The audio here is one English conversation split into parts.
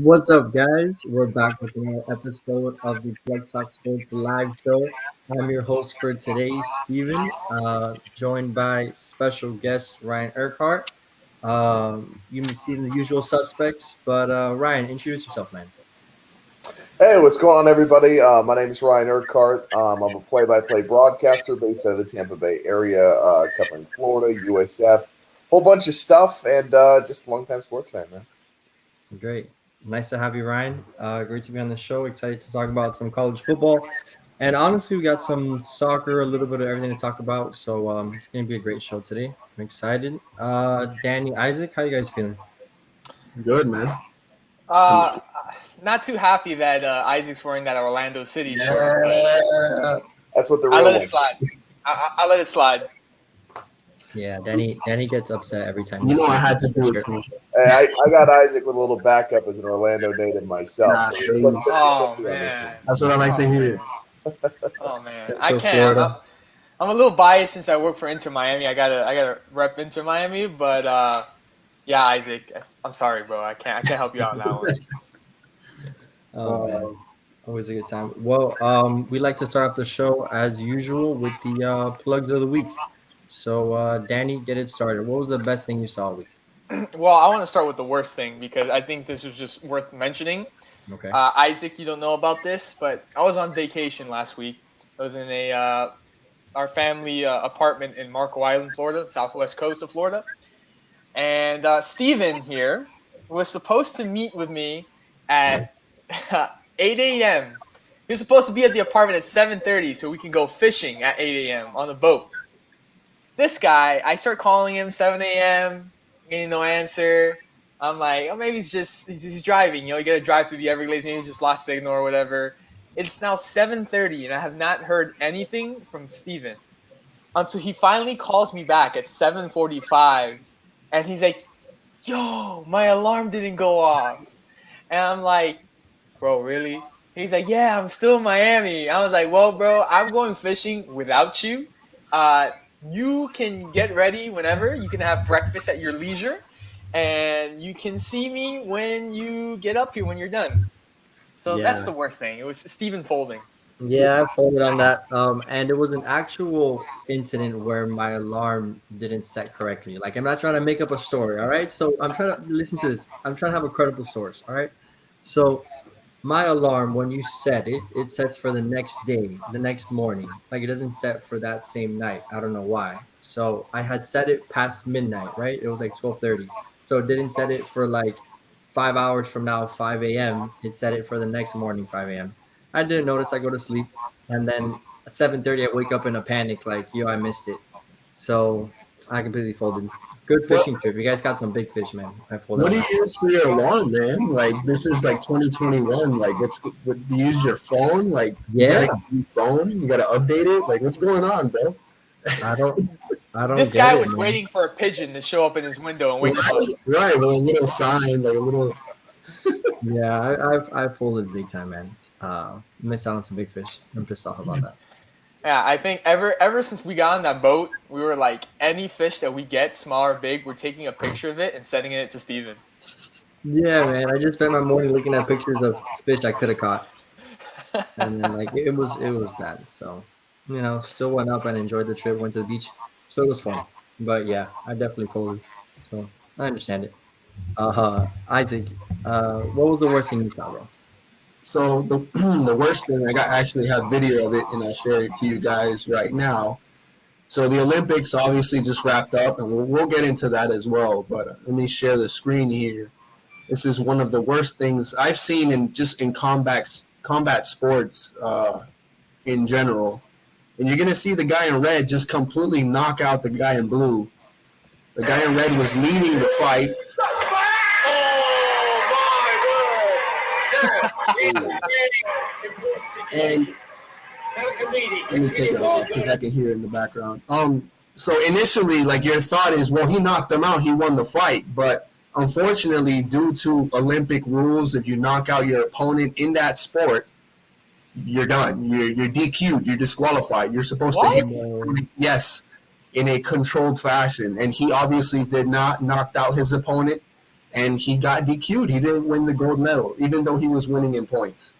What's up, guys? We're back with another episode of the Plug Talk Sports live show. I'm your host for today, Steven, joined by special guest Ryan Urquhart. You've seen the usual suspects, but Ryan, introduce yourself, man. Hey, what's going on, everybody? My name is Ryan Urquhart. I'm a play-by-play broadcaster based out of the Tampa Bay area, covering Florida, USF, whole bunch of stuff, and just a longtime sports fan, man. Great. Nice to have you, Ryan. Great to be on the show. Excited to talk about some college football. And honestly, we got some soccer, a little bit of everything to talk about. So it's going to be a great show today. I'm excited. Danny, Isaac, how you guys feeling? Good, man. Uh, Not too happy that Isaac's wearing that Orlando City shirt. Yeah. That's what the I real let it one. slide. I let it slide. Yeah, Danny gets upset every time. You know he I sees had to the do shirt. it too. Hey, I got Isaac with a little backup as an Orlando native myself. Nah, So please. Oh man. That's what I like to hear. Oh man. Except I for can't. Florida. I'm a little biased since I work for Inter Miami. I gotta rep Inter Miami, but yeah, Isaac. I'm sorry, bro. I can't help you out on that one. Oh man, always a good time. Well, we like to start off the show as usual with the plugs of the week. So, Danny, get it started. What was the best thing you saw all week? Well, I want to start with the worst thing because I think this was just worth mentioning. Okay. Isaac, you don't know about this, but I was on vacation last week. I was in our family apartment in Marco Island, Florida, southwest coast of Florida. And Steven here was supposed to meet with me at 8 a.m. He was supposed to be at the apartment at 7:30 so we can go fishing at 8 a.m. on the boat. This guy, I start calling him 7 a.m., getting no answer. I'm like, oh, maybe he's driving. You got to drive through the Everglades. Maybe he's just lost signal or whatever. It's now 7:30, and I have not heard anything from Steven until he finally calls me back at 7:45, and he's like, yo, my alarm didn't go off. And I'm like, bro, really? He's like, yeah, I'm still in Miami. I was like, well, bro, I'm going fishing without you. Uh, you can get ready whenever. You can have breakfast at your leisure. And you can see me when you get up here when you're done. So that's Yeah. the worst thing. It was Steven folding. Yeah, I folded on that. And it was an actual incident where my alarm didn't set correctly. Like, I'm not trying to make up a story, all right? So I'm trying to listen to this. I'm trying to have a credible source, all right? So my alarm, when you set it, it sets for the next day, the next morning. Like, it doesn't set for that same night. I don't know why. So I had set it past midnight, right? It was like 12:30. So it didn't set it for like 5 hours from now, 5 a.m. It set it for the next morning, 5 a.m. I didn't notice. I go to sleep, and then at 7:30, I wake up in a panic, like, yo, I missed it. So I completely folded. Good fishing trip. You guys got some big fish, man. I folded. What do on you use for your alarm, man? Like, this is like 2021. Like, do you use your phone? Like, you Yeah. got a new phone? You got to update it? Like, what's going on, bro? that. I don't This get guy it, was man. waiting for a pigeon to show up in his window and wake him up. Right, with a little sign, like a little. Yeah, I folded big time, man. Missed out on some big fish. I'm pissed off about that. Yeah, I think ever since we got on that boat, we were like, any fish that we get, small or big, we're taking a picture of it and sending it to Steven. Yeah, man. I just spent my morning looking at pictures of fish I could have caught, and then like it was bad. So, still went up and enjoyed the trip. Went to the beach, so it was fun. But yeah, I definitely folded. So I understand it. Isaac, what was the worst thing you saw, bro? So the the worst thing, actually have video of it, and I'll share it to you guys right now. So the Olympics obviously just wrapped up, and we'll get into that as well. But let me share the screen here. This is one of the worst things I've seen in combat sports in general. And you're gonna see the guy in red just completely knock out the guy in blue. The guy in red was leading the fight. And let me take it off because I can hear it in the background. So initially, like, your thought is, well, he knocked him out, he won the fight. But unfortunately, due to Olympic rules, if you knock out your opponent in that sport, you're done. You're DQ'd. You're disqualified. You're supposed to hit, yes, in a controlled fashion. And he obviously did not knock out his opponent. and he got DQ'd. He didn't win the gold medal, even though he was winning in points.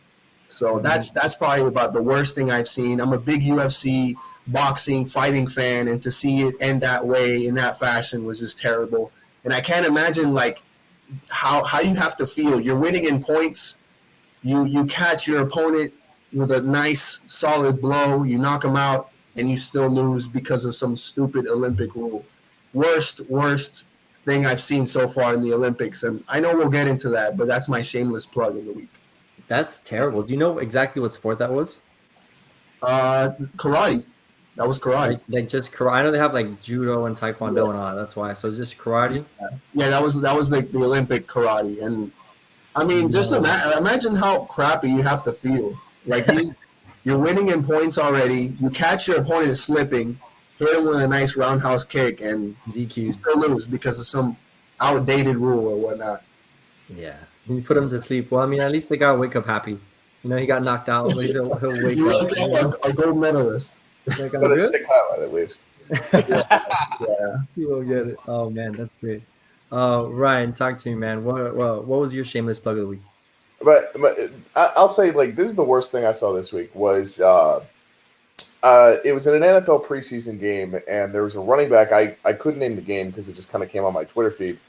So that's probably about the worst thing I've seen. I'm a big UFC boxing fighting fan, and to see it end that way in that fashion was just terrible. And I can't imagine like how you have to feel. You're winning in points. You catch your opponent with a nice solid blow. You knock him out, and you still lose because of some stupid Olympic rule. Worst thing I've seen so far in the Olympics. And I know we'll get into that, but that's my shameless plug of the week. That's terrible. Do you know exactly what sport that was? Karate. That was karate. Like just karate. I know they have like judo and taekwondo and all that. That's why. So it's just karate. Yeah, that was the Olympic karate. And I mean, just imagine how crappy you have to feel. Like you're winning in points already. You catch your opponent slipping, hit him with a nice roundhouse kick, and you DQ. still lose because of some outdated rule or whatnot. Yeah. You put him to sleep. Well, I mean, at least they got wake up happy. You know, he got knocked out. At least he'll wake You up. look a gold medalist. Like, I'm But a good. sick highlight at least. Yeah. You will get it. Oh man, that's great. Ryan, talk to me, man. What was your shameless plug of the week? But I'll say, like, this is the worst thing I saw this week was it was in an NFL preseason game, and there was a running back. I couldn't name the game because it just kind of came on my Twitter feed.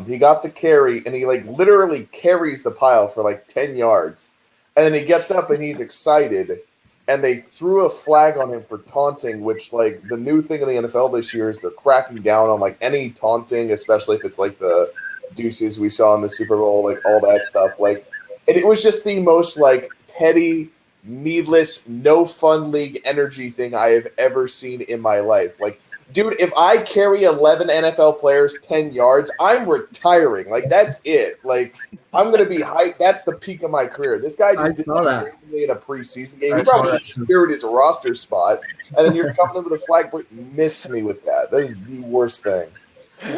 He got the carry, and he like literally carries the pile for like 10 yards, and then he gets up and he's excited, and they threw a flag on him for taunting, which like the new thing in the NFL this year is they're cracking down on like any taunting, especially if it's like the deuces we saw in the Super Bowl, like all that stuff. Like, and it was just the most like petty, needless, no fun league energy thing I have ever seen in my life. Like, dude, if I carry 11 NFL players 10 yards, I'm retiring. Like, that's it. Like, I'm going to be hyped. That's the peak of my career. This guy just did that randomly in a preseason game. He probably secured his roster spot, and then you're coming in with a flag. Miss me with that. That is the worst thing.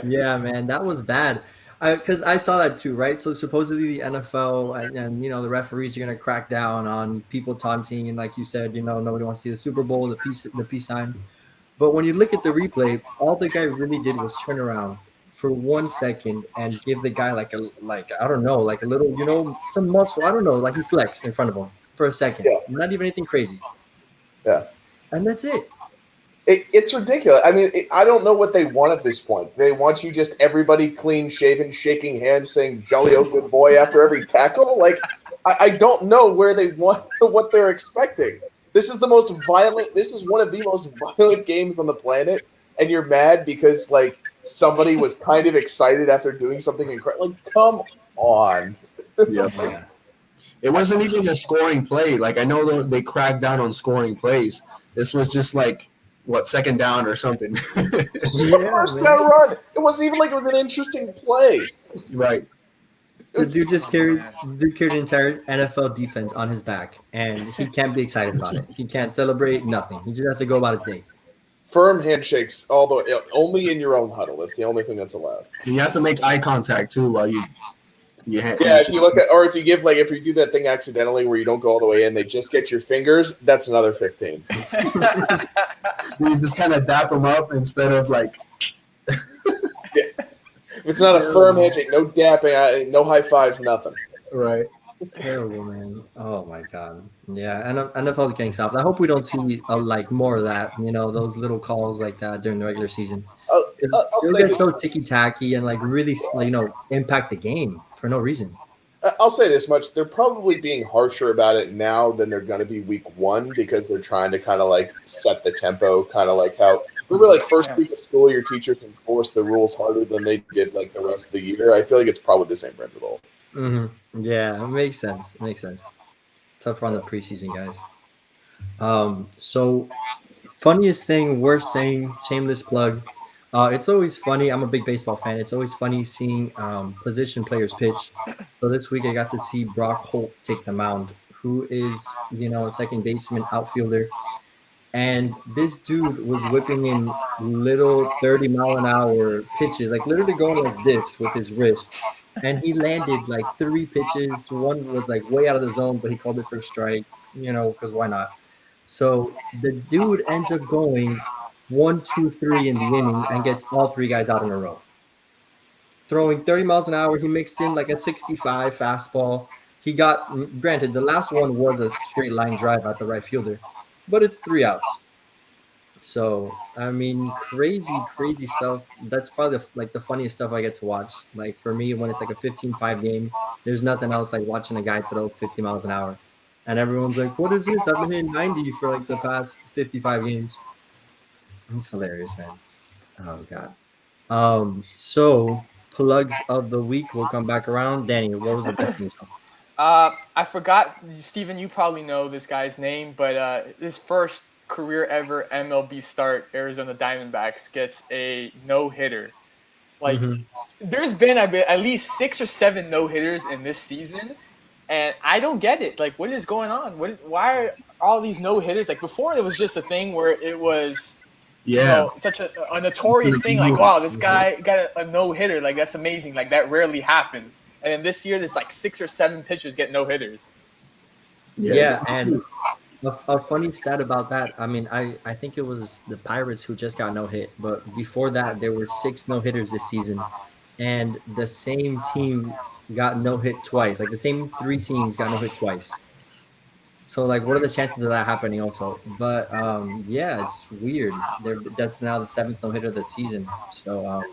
Yeah, man, that was bad. Because I saw that too, right? So supposedly the NFL and you know the referees are going to crack down on people taunting, and like you said, you know nobody wants to see the Super Bowl, the peace sign. But when you look at the replay, all the guy really did was turn around for 1 second and give the guy like I don't know, like a little, you know, some muscle. I don't know, like he flexed in front of him for a second. Yeah. Not even anything crazy. Yeah. And that's it. It's ridiculous. I mean, I don't know what they want at this point. They want you just everybody clean shaven, shaking hands, saying "Jolly old good boy" after every tackle. Like, I don't know where they want what they're expecting. This is the most violent. This is one of the most violent games on the planet, and you're mad because like somebody was kind of excited after doing something incredible. Like, come on. Yeah. It wasn't even a scoring play. Like, I know they cracked down on scoring plays. This was just like, what, second down or something. First down run. It wasn't even like it was an interesting play. Right. The dude just carried the entire NFL defense on his back, and he can't be excited about it. He can't celebrate nothing. He just has to go about his day. Firm handshakes, although only in your own huddle. That's the only thing that's allowed. You have to make eye contact too while you if you look at, or if you give like if you do that thing accidentally where you don't go all the way in, they just get your fingers. That's another 15. You just kind of dap them up instead of like. If it's not a firm handshake, no dapping, no high fives, nothing. Right. Terrible, man. Oh my god. Yeah, and NFL's getting soft. I hope we don't see like more of that. You know, those little calls like that during the regular season. It'll get so ticky tacky and like really, you know, impact the game for no reason. I'll say this much: they're probably being harsher about it now than they're going to be week one because they're trying to kind of like set the tempo, kind of like how. Remember, like first week of school, your teachers enforce the rules harder than they did like the rest of the year. I feel like it's probably the same principle. Mm-hmm. Yeah, it makes sense. It makes sense. Tough on the preseason, guys. So funniest thing, worst thing, shameless plug. It's always funny. I'm a big baseball fan. It's always funny seeing position players pitch. So this week I got to see Brock Holt take the mound, who is, you know, a second baseman, outfielder. And this dude was whipping in little 30-mile-an-hour pitches, like literally going like this with his wrist. And he landed like 3 pitches. One was like way out of the zone, but he called it for a strike, you know, because why not? So the dude ends up going 1, 2, 3 in the inning and gets all 3 guys out in a row. throwing 30 miles an hour. He mixed in like a 65 fastball. He got, granted, the last one was a straight line drive at the right fielder, but it's 3 outs. So I mean, crazy, crazy stuff. That's probably like the funniest stuff I get to watch. Like for me, when it's like a 15-5 game, there's nothing else like watching a guy throw 50 miles an hour, and everyone's like, "What is this? I've been hitting 90 for like the past 55 games." It's hilarious, man. Oh god. So plugs of the week will come back around. Danny, what was the best thing you saw? I forgot, Steven, you probably know this guy's name, but his first career ever MLB start, Arizona Diamondbacks, gets a no hitter. Like, Mm-hmm. there's been at least 6 or 7 no hitters in this season, and I don't get it. Like, what is going on? Why are all these no hitters? Like before, it was just a thing where it was, Yeah. such a notorious thing. Like, wow, this guy got a no hitter. Like, that's amazing. Like, that rarely happens. And then this year, there's like 6 or 7 pitchers get no hitters. Yeah, and a funny stat about that. I mean, I think it was the Pirates who just got no hit, but before that, there were 6 no hitters this season, and the same team got no hit twice. Like the same 3 teams got no hit twice. So like, what are the chances of that happening? Also, but yeah, it's weird. That's now the 7th no hitter of the season. So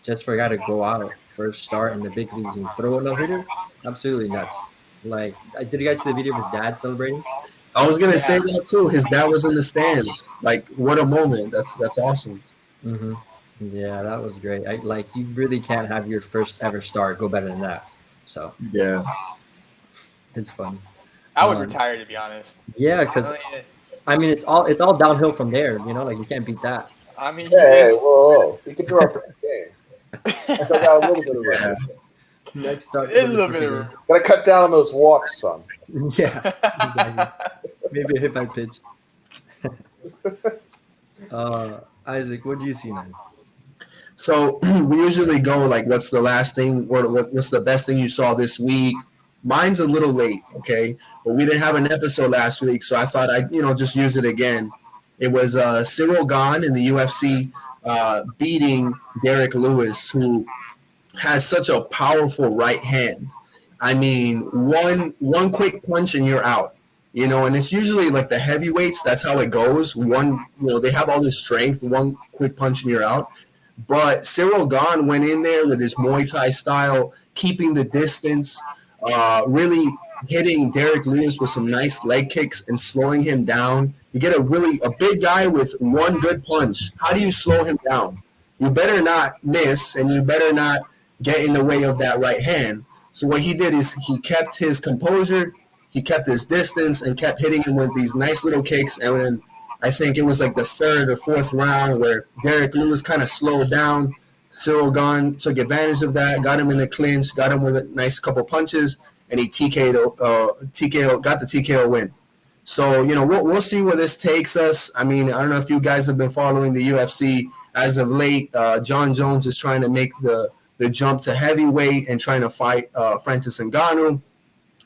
just for a guy to go out first start in the big leagues and throw a no hitter, absolutely nuts. Like, did you guys see the video of his dad celebrating? I was gonna say Yeah. that too. His dad was in the stands. Like, what a moment! That's awesome. Hmm. Yeah, that was great. I like, you really can't have your first ever start go better than that. So Yeah, it's funny. I would Um, retire, to be honest. yeah, I because mean, I mean, it's all downhill from there. Like you can't beat that. he Hey, is. whoa. He can throw a pretty game. I still got a little bit of yeah. room. Next up There's was a a little bit pretty of good. room. Gotta cut down on those walks, son. Yeah, exactly. Maybe a hit by pitch. Isaac, what do you see, man? So we usually go like, what's the last thing or what's the best thing you saw this week? Mine's a little late, okay, but we didn't have an episode last week, so I thought I'd just use it again. It was Cyril Gahn in the UFC beating Derek Lewis, who has such a powerful right hand. I mean, one quick punch and you're out. And it's usually like the heavyweights. That's how it goes. They have all this strength. One quick punch and you're out. But Cyril Gahn went in there with his Muay Thai style, keeping the distance, really hitting Derek Lewis with some nice leg kicks and slowing him down. You get a big guy with one good punch. How do you slow him down? You better not miss, and you better not get in the way of that right hand. So what he did is he kept his composure, he kept his distance, and kept hitting him with these nice little kicks. And then I think it was like the 3rd or 4th round where Derek Lewis kind of slowed down. Cyril Gahn took advantage of that, got him in the clinch, got him with a nice couple punches, and he got the TKO win. So we'll see where this takes us. I mean, I don't know if you guys have been following the UFC as of late. John Jones is trying to make the jump to heavyweight and trying to fight Francis Ngannou.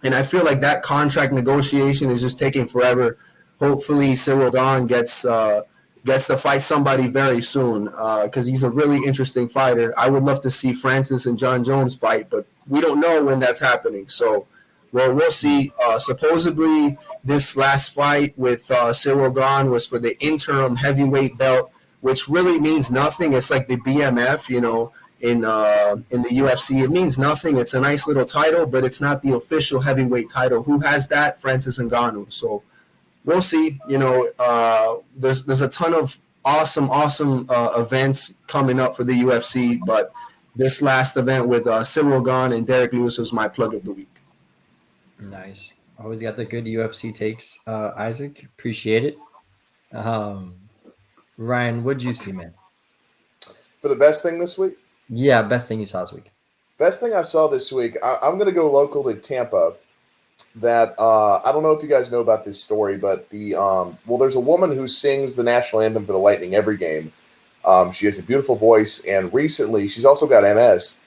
And I feel like that contract negotiation is just taking forever. Hopefully, Cyril Gahn gets to fight somebody very soon because he's a really interesting fighter. I would love to see Francis and John Jones fight, but we don't know when that's happening. So, well, we'll see. Supposedly, this last fight with Cyril Gahn was for the interim heavyweight belt, which really means nothing. It's like the BMF, in the UFC. It means nothing. It's a nice little title, but it's not the official heavyweight title. Who has that? Francis Ngannou. So we'll see. There's a ton of awesome events coming up for the UFC, but this last event with Cyril Gahn and Derek Lewis was my plug of the week. Nice. Always got the good UFC takes, Isaac. Appreciate it. Ryan, what'd you see, man? For the best thing this week? Yeah, best thing you saw this week. Best thing I saw this week, I'm going to go local to Tampa. That I don't know if you guys know about this story, but there's a woman who sings the national anthem for the Lightning every game. She has a beautiful voice, and recently she's also got MS.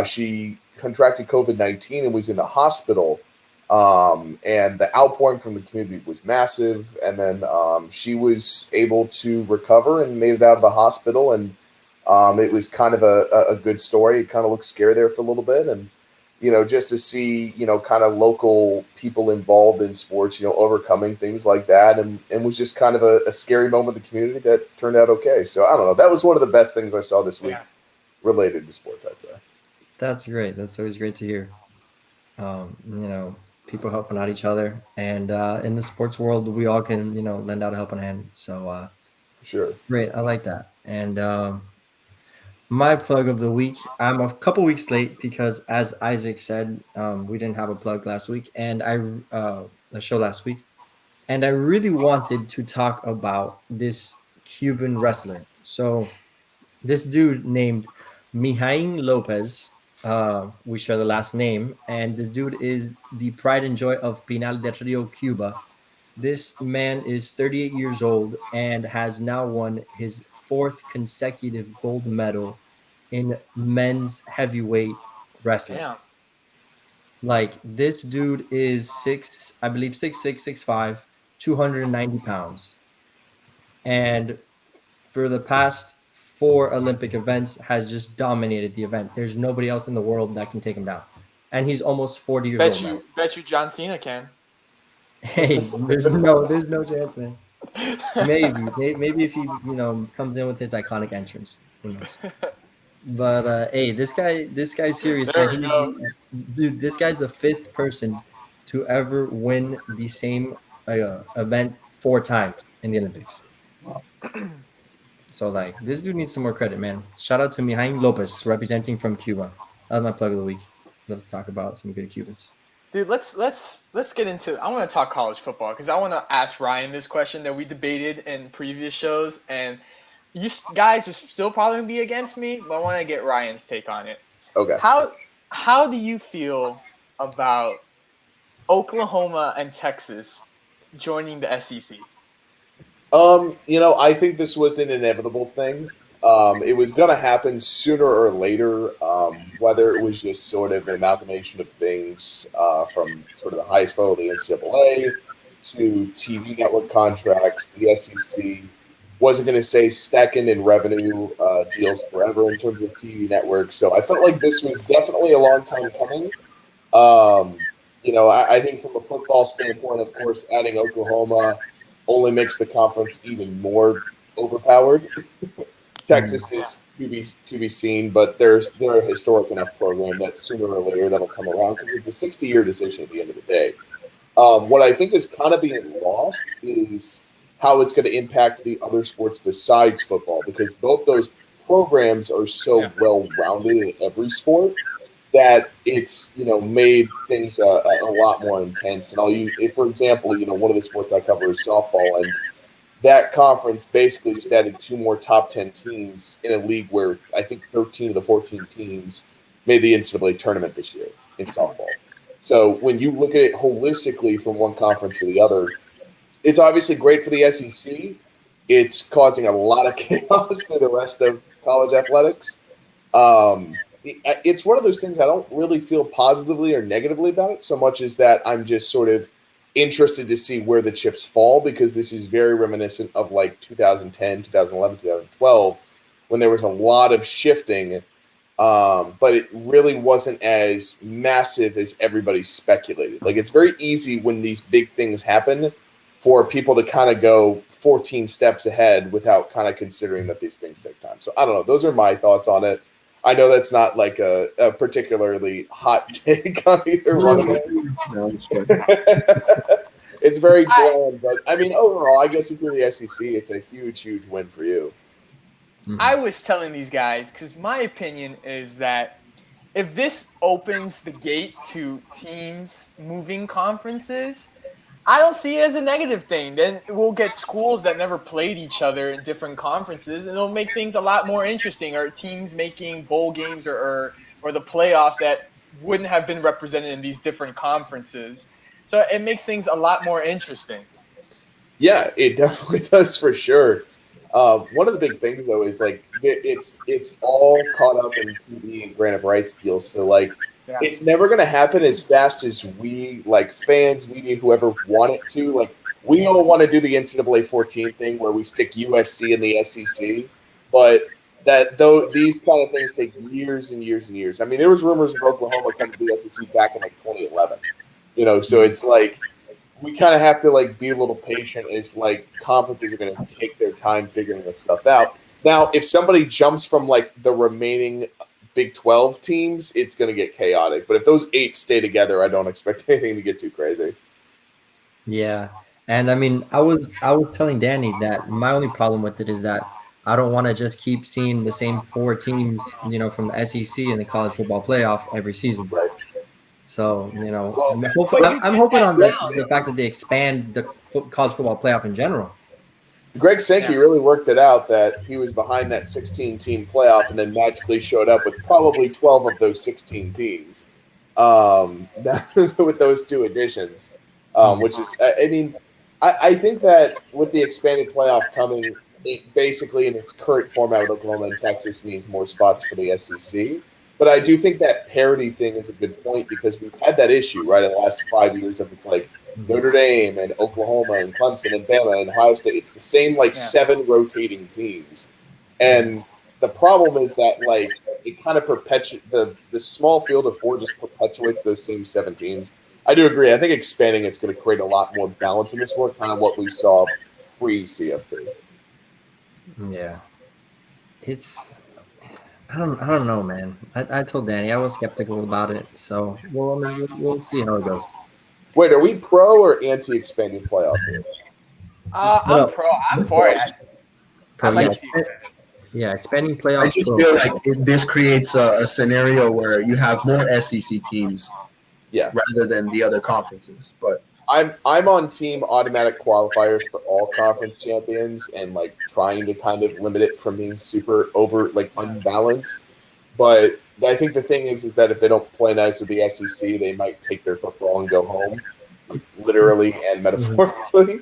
She contracted COVID-19 and was in the hospital. And the outpouring from the community was massive. And then she was able to recover and made it out of the hospital. And It was kind of a good story. It kind of looked scary there for a little bit, and just to see kind of local people involved in sports, overcoming things like that, and was just kind of a scary moment in the community that turned out okay. So I don't know. That was one of the best things I saw this week related to sports, I'd say. That's great. That's always great to hear. People helping out each other, and in the sports world, we all can lend out a helping hand. So Sure. great, I like that. And my plug of the week, I'm a couple weeks late because, as Isaac said, we didn't have a plug last week, and a show last week, and I really wanted to talk about this Cuban wrestler. So this dude named Mijain Lopez. We share the last name, and this dude is the pride and joy of Pinal del Rio, Cuba. This man is 38 years old and has now won his fourth consecutive gold medal in men's heavyweight wrestling. Damn. Like, this dude is I believe 6'6", 6'5", 290 pounds. And for the past four Olympic events has just dominated the event. There's nobody else in the world that can take him down. And he's almost 40 years old now. Bet you John Cena can. Hey, there's no chance, man. Maybe if he comes in with his iconic entrance, who knows? But hey, this guy's serious, There man. we go. Dude. This guy's the fifth person to ever win the same event four times in the Olympics. So like, this dude needs some more credit, man. Shout out to Mijain Lopez, representing from Cuba. That was my plug of the week. Let's talk about some good Cubans. Dude, let's get into. I want to talk college football because I want to ask Ryan this question that we debated in previous shows, and you guys are still probably gonna be against me, but I want to get Ryan's take on it. Okay. How do you feel about Oklahoma and Texas joining the SEC? I think this was an inevitable thing. It was going to happen sooner or later, whether it was just sort of an amalgamation of things from sort of the highest level of the NCAA to TV network contracts. The SEC wasn't going to say second in revenue deals forever in terms of TV networks. So I felt like this was definitely a long time coming. I think from a football standpoint, of course, adding Oklahoma only makes the conference even more overpowered. Texas is to be seen, but they're a historic enough program that sooner or later that'll come around because it's a 60-year decision at the end of the day. What I think is kind of being lost is how it's going to impact the other sports besides football, because both those programs are so well-rounded in every sport that it's made things a lot more intense. And I'll use, for example, one of the sports I cover is softball, and that conference basically just added two more top 10 teams in a league where I think 13 of the 14 teams made the NCAA tournament this year in softball. So when you look at it holistically from one conference to the other, it's obviously great for the SEC. It's causing a lot of chaos through the rest of college athletics. It's one of those things I don't really feel positively or negatively about it so much as that I'm just sort of interested to see where the chips fall, because this is very reminiscent of like 2010, 2011, 2012, when there was a lot of shifting, but it really wasn't as massive as everybody speculated. Like, it's very easy when these big things happen for people to kind of go 14 steps ahead without kind of considering that these things take time. So I don't know. Those are my thoughts on it. I know that's not like a particularly hot take on either one of them. No, I'm just It's very bland, but I mean, overall, I guess if you're the SEC, it's a huge, huge win for you. I was telling these guys, because my opinion is that if this opens the gate to teams moving conferences, I don't see it as a negative thing. Then we'll get schools that never played each other in different conferences, and it'll make things a lot more interesting. Or teams making bowl games or the playoffs that wouldn't have been represented in these different conferences. So it makes things a lot more interesting. Yeah, it definitely does for sure. One of the big things, though, is like it's all caught up in TV and grant of rights deals. So like, it's never going to happen as fast as we, like fans, media, whoever, want it to. Like, we all want to do the NCAA 14 thing where we stick USC in the SEC, but that though these kind of things take years and years and years. I mean, there was rumors of Oklahoma coming to the SEC back in like 2011. So it's like we kind of have to like be a little patient as like conferences are going to take their time figuring this stuff out. Now, if somebody jumps from like the remaining Big 12 teams, it's going to get chaotic. But if those 8 stay together, I don't expect anything to get too crazy. Yeah. And I mean, I was telling Danny that my only problem with it is that I don't want to just keep seeing the same 4 teams, from the SEC and the college football playoff every season. Right. So, Well, But you I'm get hoping that on down. the fact that they expand the college football playoff in general. Greg Sankey Yeah. really worked it out that he was behind that 16-team playoff and then magically showed up with probably 12 of those 16 teams with those 2 additions, which is, I mean, I think that with the expanded playoff coming, it basically in its current format with Oklahoma and Texas means more spots for the SEC. But I do think that parity thing is a good point because we've had that issue, right, in the last 5 years of it's like Notre Dame and Oklahoma and Clemson and Bama and Ohio State. It's the same like 7 rotating teams. And the problem is that like it kind of perpetuates the small field of 4 just perpetuates those same 7 teams. I do agree. I think expanding it's going to create a lot more balance in the sport, kind of what we saw pre-CFP. Yeah. I don't know, man. I told Danny I was skeptical about it. So, we'll see how it goes. Wait, are we pro or anti-expanding playoff here? I'm pro. I'm for it. Pro, I'd like yeah. to see it. Yeah, expanding I playoffs. just feel like this creates a scenario where you have more SEC teams, rather than the other conferences. But I'm on team automatic qualifiers for all conference champions and like trying to kind of limit it from being super over like unbalanced. But I think the thing is that if they don't play nice with the SEC, they might take their football and go home, literally and metaphorically.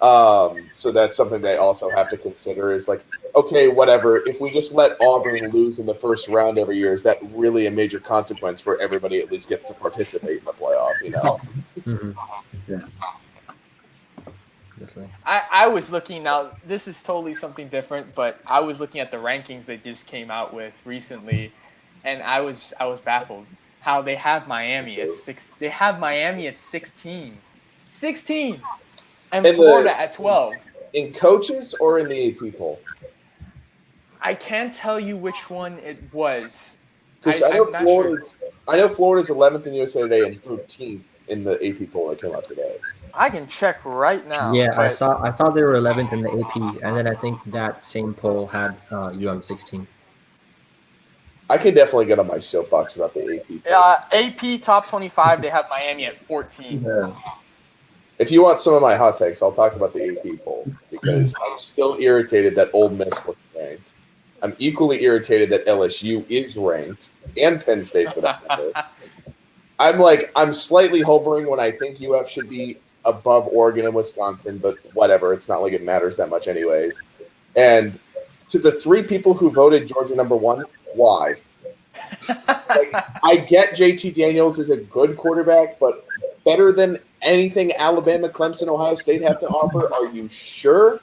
So that's something they also have to consider is like, okay, whatever. If we just let Auburn lose in the first round every year, is that really a major consequence for everybody at least gets to participate in the playoff, Yeah. I was looking now. This is totally something different, but I was looking at the rankings they just came out with recently, and I was baffled how they have Miami at 6. They have Miami at 16, and Florida at 12. In coaches or in the AP poll? I can't tell you which one it was. Because I know Florida's 11th in USA Today and 13th in the AP poll that came out today. I can check right now. Yeah, I saw they were 11th in the AP, and then I think that same poll had UM 16. I can definitely get on my soapbox about the AP poll. AP top 25, they have Miami at 14. Yeah. If you want some of my hot takes, I'll talk about the AP poll because I'm still irritated that Ole Miss wasn't ranked. I'm equally irritated that LSU is ranked and Penn State for that matter. I'm slightly hovering when I think UF should be above Oregon and Wisconsin, but whatever. It's not like it matters that much anyways. And to the 3 people who voted Georgia number 1, why? I get JT Daniels is a good quarterback, but better than anything Alabama, Clemson, Ohio State have to offer? Are you sure?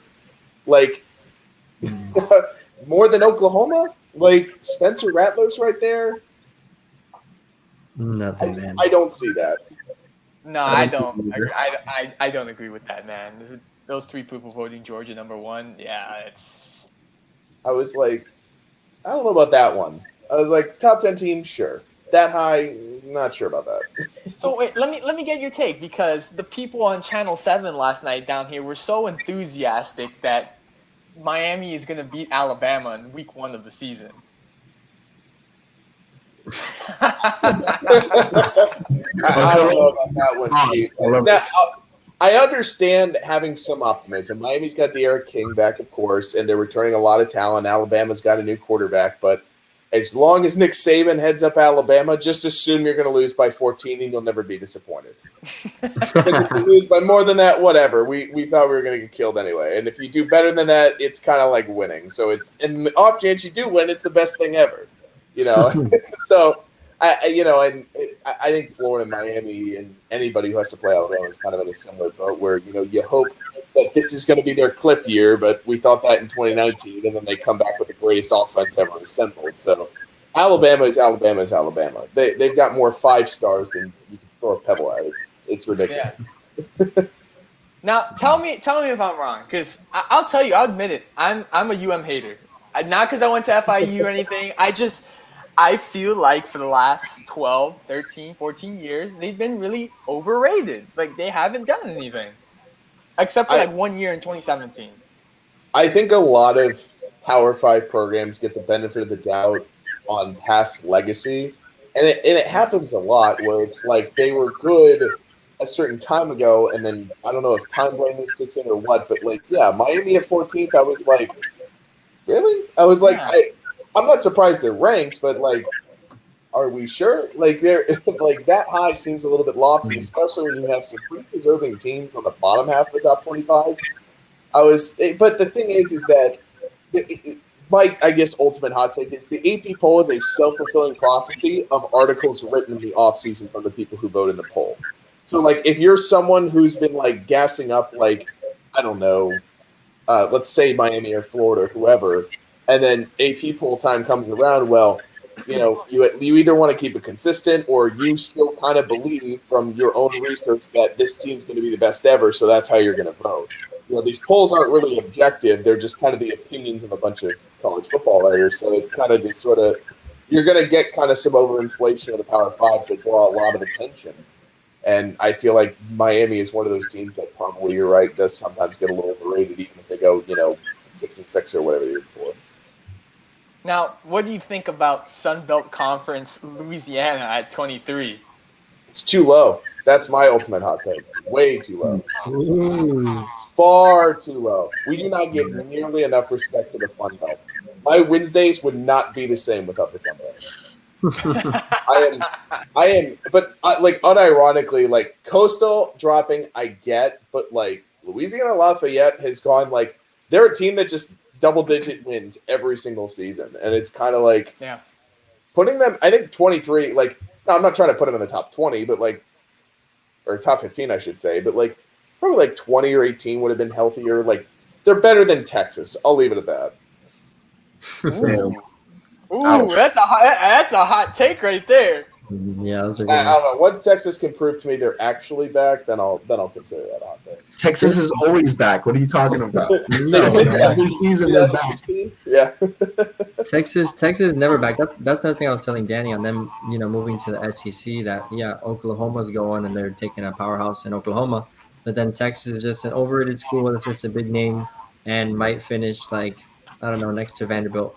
More than Oklahoma? Spencer Rattler's right there? Nothing, man. I don't see that. No, I don't. I don't agree with that, man. Those 3 people voting Georgia number 1, yeah, it's. I was like, I don't know about that one. I was like, top 10 team, sure. That high, not sure about that. So wait, let me get your take because the people on Channel 7 last night down here were so enthusiastic that Miami is going to beat Alabama in week 1 of the season. I don't know about that one, Steve. Now, I understand having some optimism. Miami's got the Eric King back, of course, and they're returning a lot of talent. Alabama's got a new quarterback, but as long as Nick Saban heads up Alabama, just assume you're going to lose by 14 and you'll never be disappointed. If you lose by more than that, whatever. We thought we were going to get killed anyway. And if you do better than that, it's kind of like winning. So it's in the off chance you do win, it's the best thing ever. So I think Florida, Miami, and anybody who has to play Alabama is kind of in a similar boat where you hope that this is going to be their cliff year, but we thought that in 2019, and then they come back with the greatest offense ever assembled. So Alabama is Alabama is Alabama. They've got more 5 stars than you can throw a pebble at. It's ridiculous. Yeah. Now, tell me if I'm wrong, because I'll tell you, I'll admit it. I'm a hater. Not because I went to FIU or anything. I feel like for the last 12, 13, 14 years, they've been really overrated. Like, they haven't done anything. Except for, like, 1 year in 2017. I think a lot of Power 5 programs get the benefit of the doubt on past legacy. And it happens a lot where it's like they were good a certain time ago, and then I don't know if time blindness kicks in or what, but like, yeah, Miami at 14th, I was like, really? I was like, I'm not surprised they're ranked, but like, are we sure? Like, they're like that high seems a little bit lofty, especially when you have some pretty deserving teams on the bottom half of the top 25. But the thing is that my, I guess, ultimate hot take is the AP poll is a self-fulfilling prophecy of articles written in the offseason from the people who vote in the poll. So, like, if you're someone who's been, like, gassing up, like, I don't know, let's say Miami or Florida or whoever, and then AP poll time comes around, well, you know, you either want to keep it consistent or you still kind of believe from your own research that this team's going to be the best ever, so that's how you're going to vote. You know, these polls aren't really objective. They're just kind of the opinions of a bunch of college football writers, so it's kind of just sort of – you're going to get kind of some overinflation of the Power Fives that draw a lot of attention. And I feel like Miami is one of those teams that probably, you're right, does sometimes get a little overrated, even if they go, 6-6 or whatever the year before. Now, what do you think about Sun Belt Conference Louisiana at 23? It's too low. That's my ultimate hot take. Way too low. Ooh. Far too low. We do not give nearly enough respect to the Fun Belt. My Wednesdays would not be the same without the Sun Belt. I am, but like unironically, like Coastal dropping, I get, but like Louisiana Lafayette has gone like they're a team that just double-digit wins every single season, and it's kind of like putting them. I think 23. Like, no, I'm not trying to put them in the top 20, but like, or top 15, I should say, but like probably like 20 or 18 would have been healthier. Like, they're better than Texas. I'll leave it at that. Ooh, that's a hot take right there. Yeah, that's a good I don't know. Once Texas can prove to me they're actually back, then I'll consider that hot take. Texas is always back. What are you talking about? No, every season they're back. Yeah. Texas is never back. That's the thing I was telling Danny on them, moving to the SEC. That Oklahoma's going and they're taking a powerhouse in Oklahoma, but then Texas is just an overrated school that's just a big name and might finish like I don't know next to Vanderbilt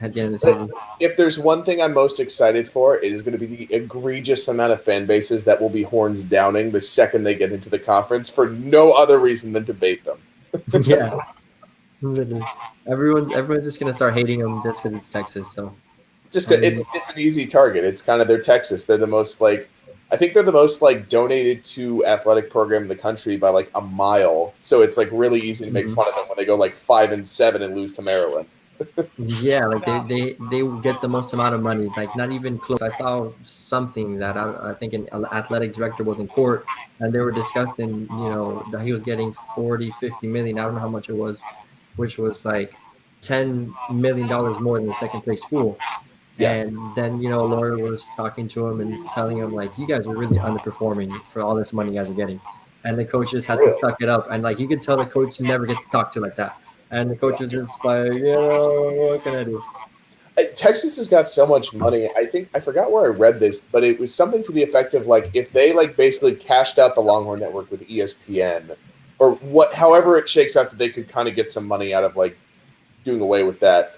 at the end of the season. If there's one thing I'm most excited for, it is going to be the egregious amount of fan bases that will be horns downing the second they get into the conference for no other reason than to bait them. Yeah. Literally. Everyone's just gonna start hating them just because it's Texas. So just it's an easy target. It's kind of they're Texas. They're the most I think they're the most donated to athletic program in the country by like a mile. So it's like really easy to make fun of them when they go like 5-7 and lose to Maryland. Yeah, like they get the most amount of money. Like not even close. I saw something that I think an athletic director was in court and they were discussing, that he was getting 40-50 million. I don't know how much it was, which was like $10 million more than the second place school. Yeah. And then, a lawyer was talking to him and telling him like, you guys are really underperforming for all this money you guys are getting. And the coach just had to suck it up. And like, you could tell the coach never gets to talk to like that. And the coach was just like, what can I do? Texas has got so much money. I forgot where I read this, but it was something to the effect of like if they basically cashed out the Longhorn Network with ESPN or however it shakes out that they could kind of get some money out of like doing away with that.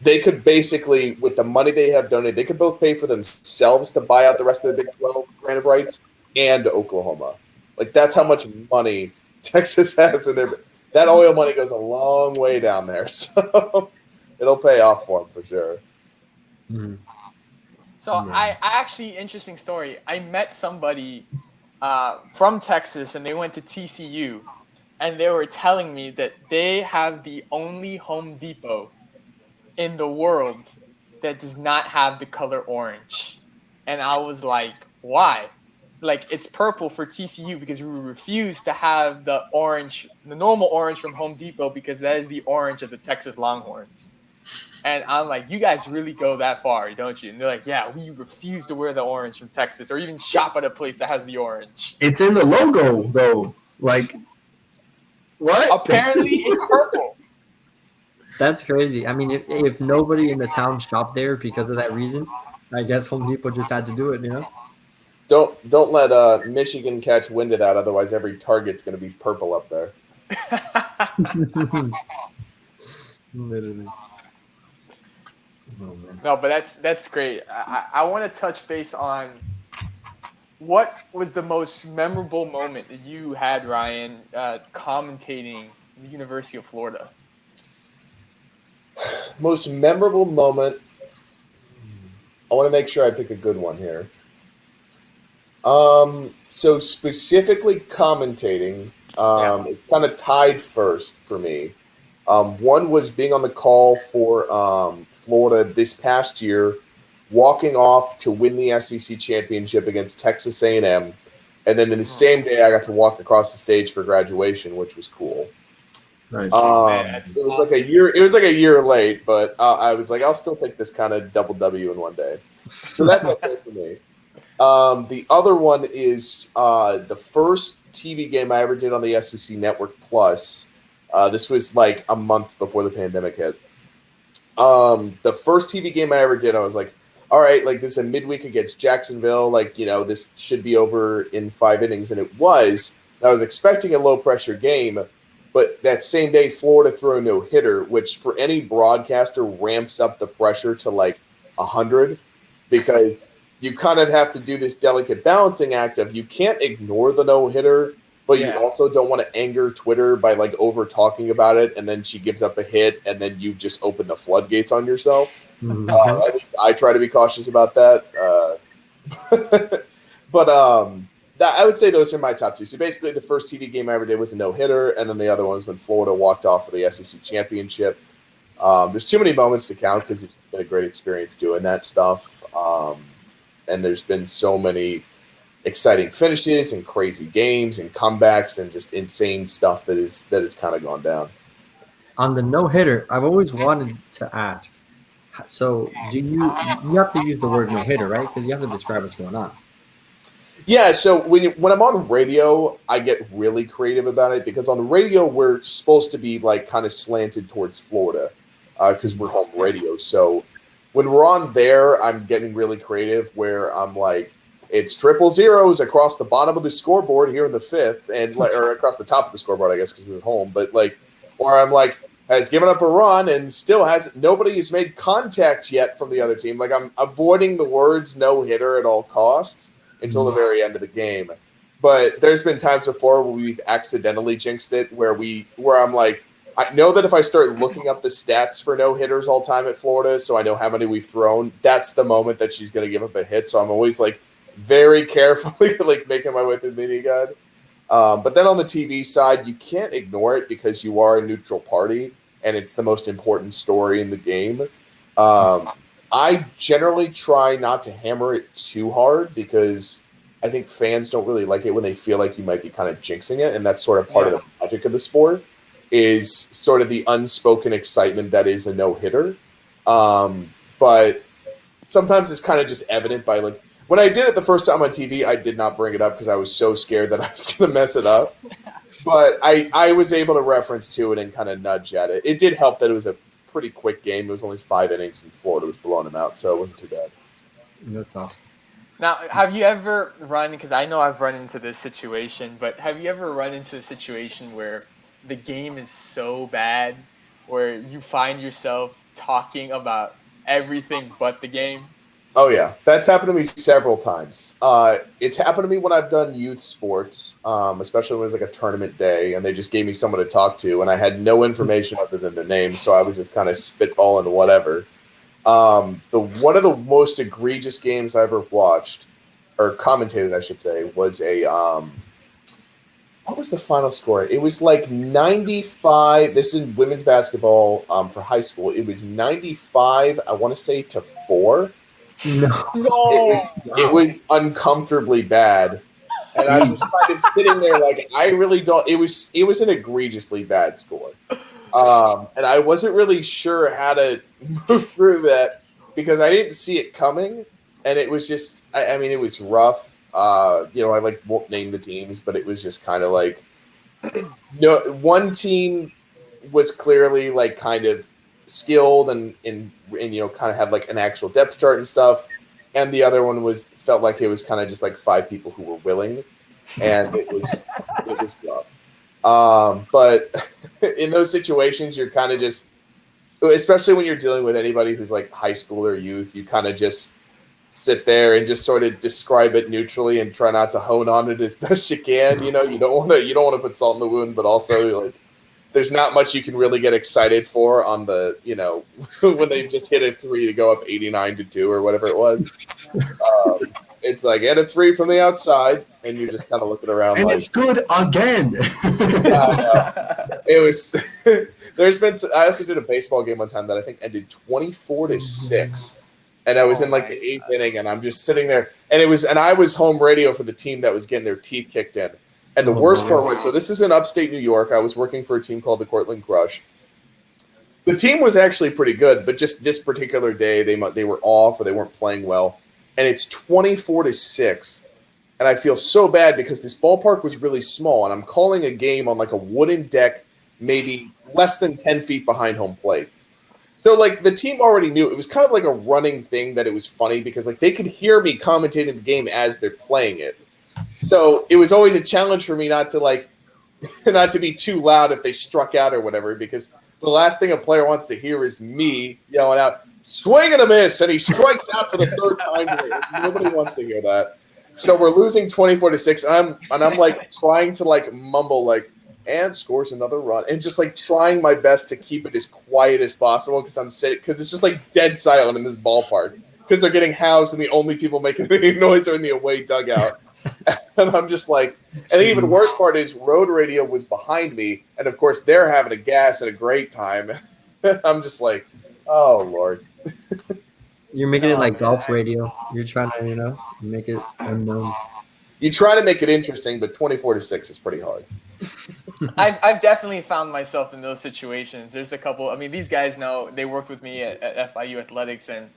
They could basically, with the money they have donated, they could both pay for themselves to buy out the rest of the Big 12 grant of rights and Oklahoma. Like that's how much money Texas has in their. That oil money goes a long way down there, so it'll pay off for them for sure. Mm-hmm. So I actually, interesting story. I met somebody from Texas, and they went to TCU, and they were telling me that they have the only Home Depot in the world that does not have the color orange. And I was like, why? like it's purple for TCU because we refuse to have the normal orange from Home Depot because that is the orange of the Texas Longhorns. And I'm like, you guys really go that far, don't you? And they're like, yeah, we refuse to wear the orange from Texas or even shop at a place that has the orange. It's in the logo, though. Like, what? Apparently, it's purple. That's crazy. I mean, if nobody in the town shopped there because of that reason, I guess Home Depot just had to do it, you know? Don't let Michigan catch wind of that. Otherwise, every Target's going to be purple up there. Literally. No, but that's great. I want to touch base on what was the most memorable moment that you had, Ryan, commentating the University of Florida. Most memorable moment. I want to make sure I pick a good one here. So specifically commentating, it's kind of tied first for me. One was being on the call for Florida this past year, walking off to win the SEC championship against Texas A&M, and then in the same day I got to walk across the stage for graduation, which was cool. Nice. It was like a year. It was like a year late, but I was like, I'll still take this kind of double W in one day. So that's okay for me. The other one is the first TV game I ever did on the SEC Network Plus. This was like a month before the pandemic hit. The first TV game I ever did, I was like, all right, like this is a midweek against Jacksonville. Like, you know, this should be over in 5 innings. And it was. And I was expecting a low-pressure game. But that same day, Florida threw a no-hitter, which for any broadcaster ramps up the pressure to like 100 because you kind of have to do this delicate balancing act of you can't ignore the no-hitter, but you also don't want to anger Twitter by like over-talking about it, and then she gives up a hit, and then you just open the floodgates on yourself. At least I try to be cautious about that. But I would say those are my top two. So basically, the first TV game I ever did was a no-hitter, and then the other one was when Florida walked off for the SEC championship. There's too many moments to count because it's been a great experience doing that stuff. And there's been so many exciting finishes and crazy games and comebacks and just insane stuff that has kind of gone down. On the no-hitter, I've always wanted to ask. So you have to use the word no-hitter, right? Because you have to describe what's going on. Yeah, so when I'm on radio, I get really creative about it because on the radio we're supposed to be like kind of slanted towards Florida because we're home radio. So when we're on there, I'm getting really creative where I'm like, it's 000s across the bottom of the scoreboard here in the fifth, and or across the top of the scoreboard, I guess, because we're home. But like, or I'm like, has given up a run and still nobody has made contact yet from the other team. Like I'm avoiding the words no hitter at all costs until the very end of the game. But there's been times before where we've accidentally jinxed it where I'm like, I know that if I start looking up the stats for no hitters all time at Florida, so I know how many we've thrown, that's the moment that she's going to give up a hit. So I'm always like very carefully like making my way through the media guide. But then on the TV side, you can't ignore it because you are a neutral party and it's the most important story in the game. I generally try not to hammer it too hard because I think fans don't really like it when they feel like you might be kind of jinxing it. And that's sort of part of the magic of the sport is sort of the unspoken excitement that is a no-hitter. But sometimes it's kind of just evident by like, when I did it the first time on TV, I did not bring it up because I was so scared that I was going to mess it up. But I was able to reference to it and kind of nudge at it. It did help that it was a pretty quick game. It was only 5 innings and Florida was blowing them out, so it wasn't too bad. That's awesome. Now, have you ever run, because I know I've run into this situation, but have you ever run into a situation where the game is so bad where you find yourself talking about everything but the game? Oh, yeah. That's happened to me several times. It's happened to me when I've done youth sports, especially when it was like a tournament day and they just gave me someone to talk to and I had no information other than their name, so I was just kind of spitballing whatever. One of the most egregious games I ever watched, or commentated, I should say, was what was the final score? It was like 95. This is women's basketball for high school. It was 95, I want to say, to 4. No. It was uncomfortably bad. And I'm just kind of sitting there like, I really don't. It was an egregiously bad score. And I wasn't really sure how to move through that because I didn't see it coming. And it was just, I mean, it was rough. I won't name the teams, but it was just kind of like, one team was clearly like kind of skilled and kind of had like an actual depth chart and stuff. And the other one felt like it was kind of just like 5 people who were willing. And it was rough. But in those situations, you're kind of just, especially when you're dealing with anybody who's like high school or youth, you kind of just sit there and just sort of describe it neutrally and try not to hone on it as best you can. You don't want to put salt in the wound, but also like there's not much you can really get excited for on the, when they just hit a 3 to go up 89-2 or whatever it was. It's like hit a 3 from the outside, and you're just kind of looking around. And like, it's good again. It was. There's been. I also did a baseball game one time that I think ended 24-6, and I was in like the 8th inning, and I'm just sitting there, and I was home radio for the team that was getting their teeth kicked in. And the worst part was, so this is in upstate New York. I was working for a team called the Cortland Crush. The team was actually pretty good, but just this particular day, they were off or they weren't playing well. And it's 24-6. And I feel so bad because this ballpark was really small. And I'm calling a game on like a wooden deck, maybe less than 10 feet behind home plate. So like the team already knew. It was kind of like a running thing that it was funny because like they could hear me commentating the game as they're playing it. So it was always a challenge for me not to be too loud if they struck out or whatever, because the last thing a player wants to hear is me yelling out, swing and a miss, and he strikes out for the 3rd time. Nobody wants to hear that. So we're losing 24-6, and I'm like trying to like mumble like, and scores another run, and just like trying my best to keep it as quiet as possible because it's just like dead silent in this ballpark because they're getting housed and the only people making any noise are in the away dugout. And I'm just like, and the even worse part is road radio was behind me, and of course they're having a gas and a great time. I'm just like, oh Lord. You're making it like golf radio. You're trying to, make it unknown. You try to make it interesting, but 24-6 is pretty hard. I've definitely found myself in those situations. There's a couple. I mean, these guys know, they worked with me at FIU Athletics, and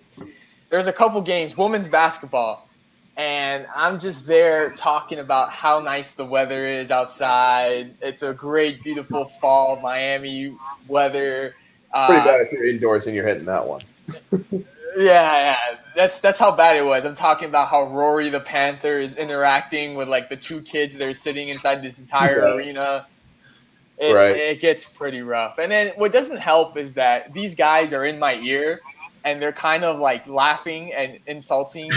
there's a couple games, women's basketball, and I'm just there talking about how nice the weather is outside. It's a great, beautiful fall Miami weather. Pretty bad if you're indoors and you're hitting that one. Yeah, that's how bad it was. I'm talking about how Rory the Panther is interacting with like the 2 kids that are sitting inside this entire arena. It gets pretty rough. And then what doesn't help is that these guys are in my ear and they're kind of like laughing and insulting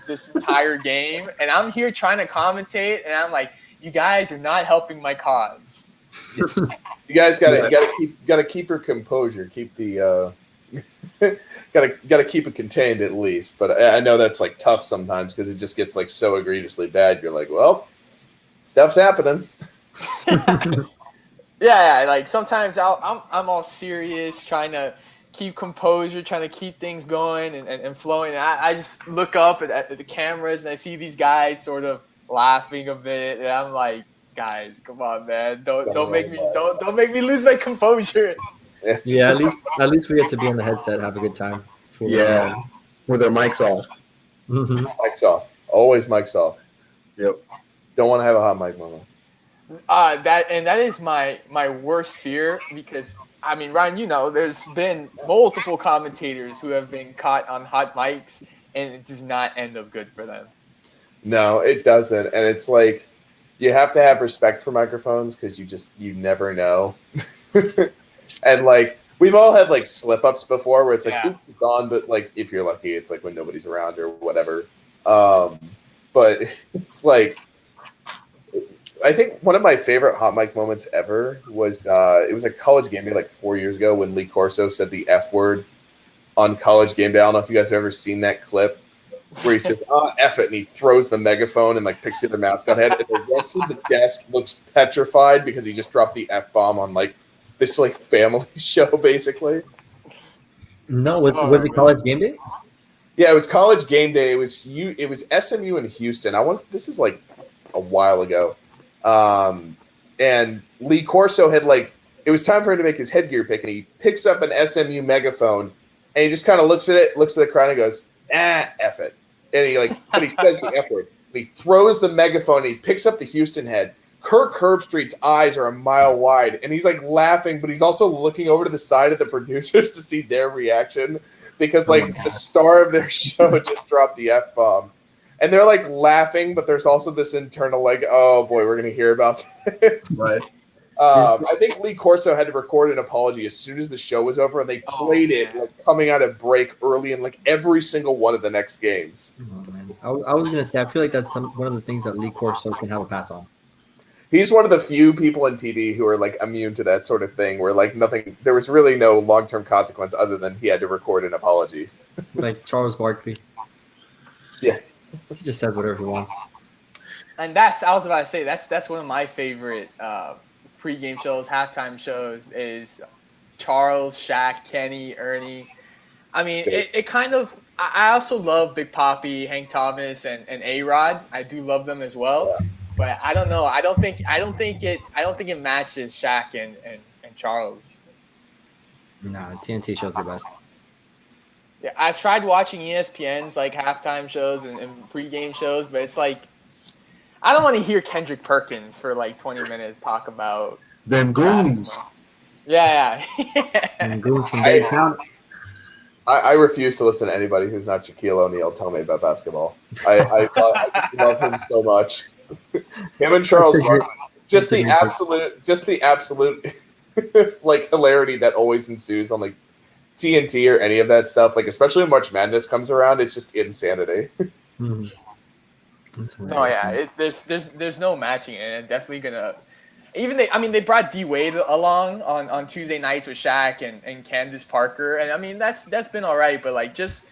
this entire game. And I'm here trying to commentate, and I'm like, you guys are not helping my cause. You guys gotta keep your composure. Keep the gotta keep it contained at least. But I know that's like tough sometimes because it just gets like so egregiously bad. You're like, well, stuff's happening. Yeah, like sometimes I'm all serious, trying to keep composure, trying to keep things going and flowing. And I just look up at the cameras and I see these guys sort of laughing a bit, and I'm like, guys, come on, man, don't make me lose my composure. Yeah, at least we get to be on the headset, have a good time. With our mics off. Mm-hmm. Mics off. Always mics off. Yep. Don't want to have a hot mic moment. That is my worst fear, because I mean, Ryan, there's been multiple commentators who have been caught on hot mics, and it does not end up good for them. No, it doesn't, and it's like you have to have respect for microphones because you never know. And like we've all had like slip ups before where it's like oops, it's on, but like if you're lucky, it's like when nobody's around or whatever. But it's like, I think one of my favorite hot mic moments ever was it was a college game day like 4 years ago when Lee Corso said the F word on College Game Day. I don't know if you guys have ever seen that clip where he says, F it, and he throws the megaphone and like picks the other mascot head, and the rest of the desk looks petrified because he just dropped the F-bomb on like this like family show basically. No, was it College Game Day? Yeah, it was College Game Day. It was SMU in Houston. This is like a while ago. And Lee Corso had it was time for him to make his headgear pick, and he picks up an SMU megaphone, and he just kind of looks at it, looks at the crowd, and goes, F it. And he but he says the F word. He throws the megaphone, and he picks up the Houston head. Kirk Herbstreit's eyes are a mile wide, and he's laughing, but he's also looking over to the side of the producers to see their reaction because the star of their show just dropped the F-bomb. And they're laughing, but there's also this internal oh boy, we're gonna hear about this. Right. I think Lee Corso had to record an apology as soon as the show was over, and they played it coming out of break early in every single one of the next games. Oh, man. I was gonna say I feel like that's one of the things that Lee Corso can have a pass on. He's one of the few people in TV who are immune to that sort of thing, where nothing, there was really no long-term consequence other than he had to record an apology. Like Charles Barkley. Yeah. He just says whatever he wants. And I was about to say, that's one of my favorite pregame shows, halftime shows is Charles, Shaq, Kenny, Ernie. I mean, it kind of, I also love Big Papi, Hank Thomas, and A-Rod. I do love them as well. Yeah. But I don't know. I don't think it matches Shaq and Charles. Nah, TNT shows the best. Yeah, I've tried watching ESPN's halftime shows and pregame shows, but it's I don't want to hear Kendrick Perkins for 20 minutes talk about them goons. Yeah. And goons from Daytown. I refuse to listen to anybody who's not Shaquille O'Neal tell me about basketball. I love him so much. Him and Charles Barkley, just the absolute hilarity that always ensues on TNT or any of that stuff. Especially when March Madness comes around, it's just insanity. Oh yeah, there's no matching it. And definitely gonna they brought D Wade along on Tuesday nights with Shaq and Candace Parker, and I mean that's been all right, but just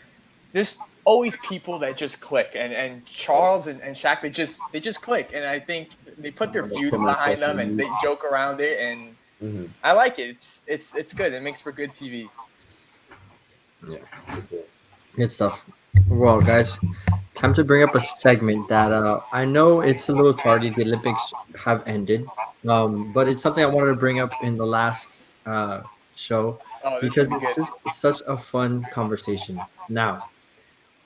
there's always people that just click, and Charles and Shaq they just click, and I think they put their feud behind them and they joke around it, and I like it. It's good. It makes for good TV. Yeah, good stuff. Well, guys, time to bring up a segment that I know it's a little tardy. The Olympics have ended, but it's something I wanted to bring up in the last show because it's just such a fun conversation. Now,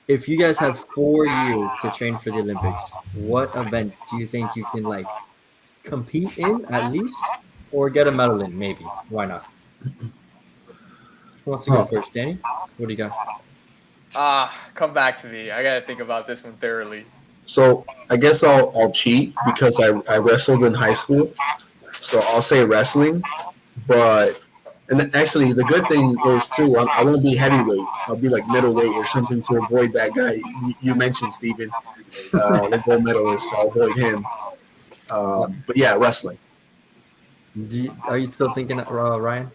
if you guys had 4 years to train for the Olympics, what event do you think you can compete in at least, or get a medal in? Maybe. Why not? Who wants to go first, Danny? What do you got? Come back to me. I gotta think about this one thoroughly. So I guess I'll cheat because I wrestled in high school, so I'll say wrestling. And actually, the good thing is too, I won't be heavyweight. I'll be middleweight or something to avoid that guy you mentioned, Steven, the gold medalist. I'll avoid him. But yeah, wrestling. Are you still thinking, Ryan?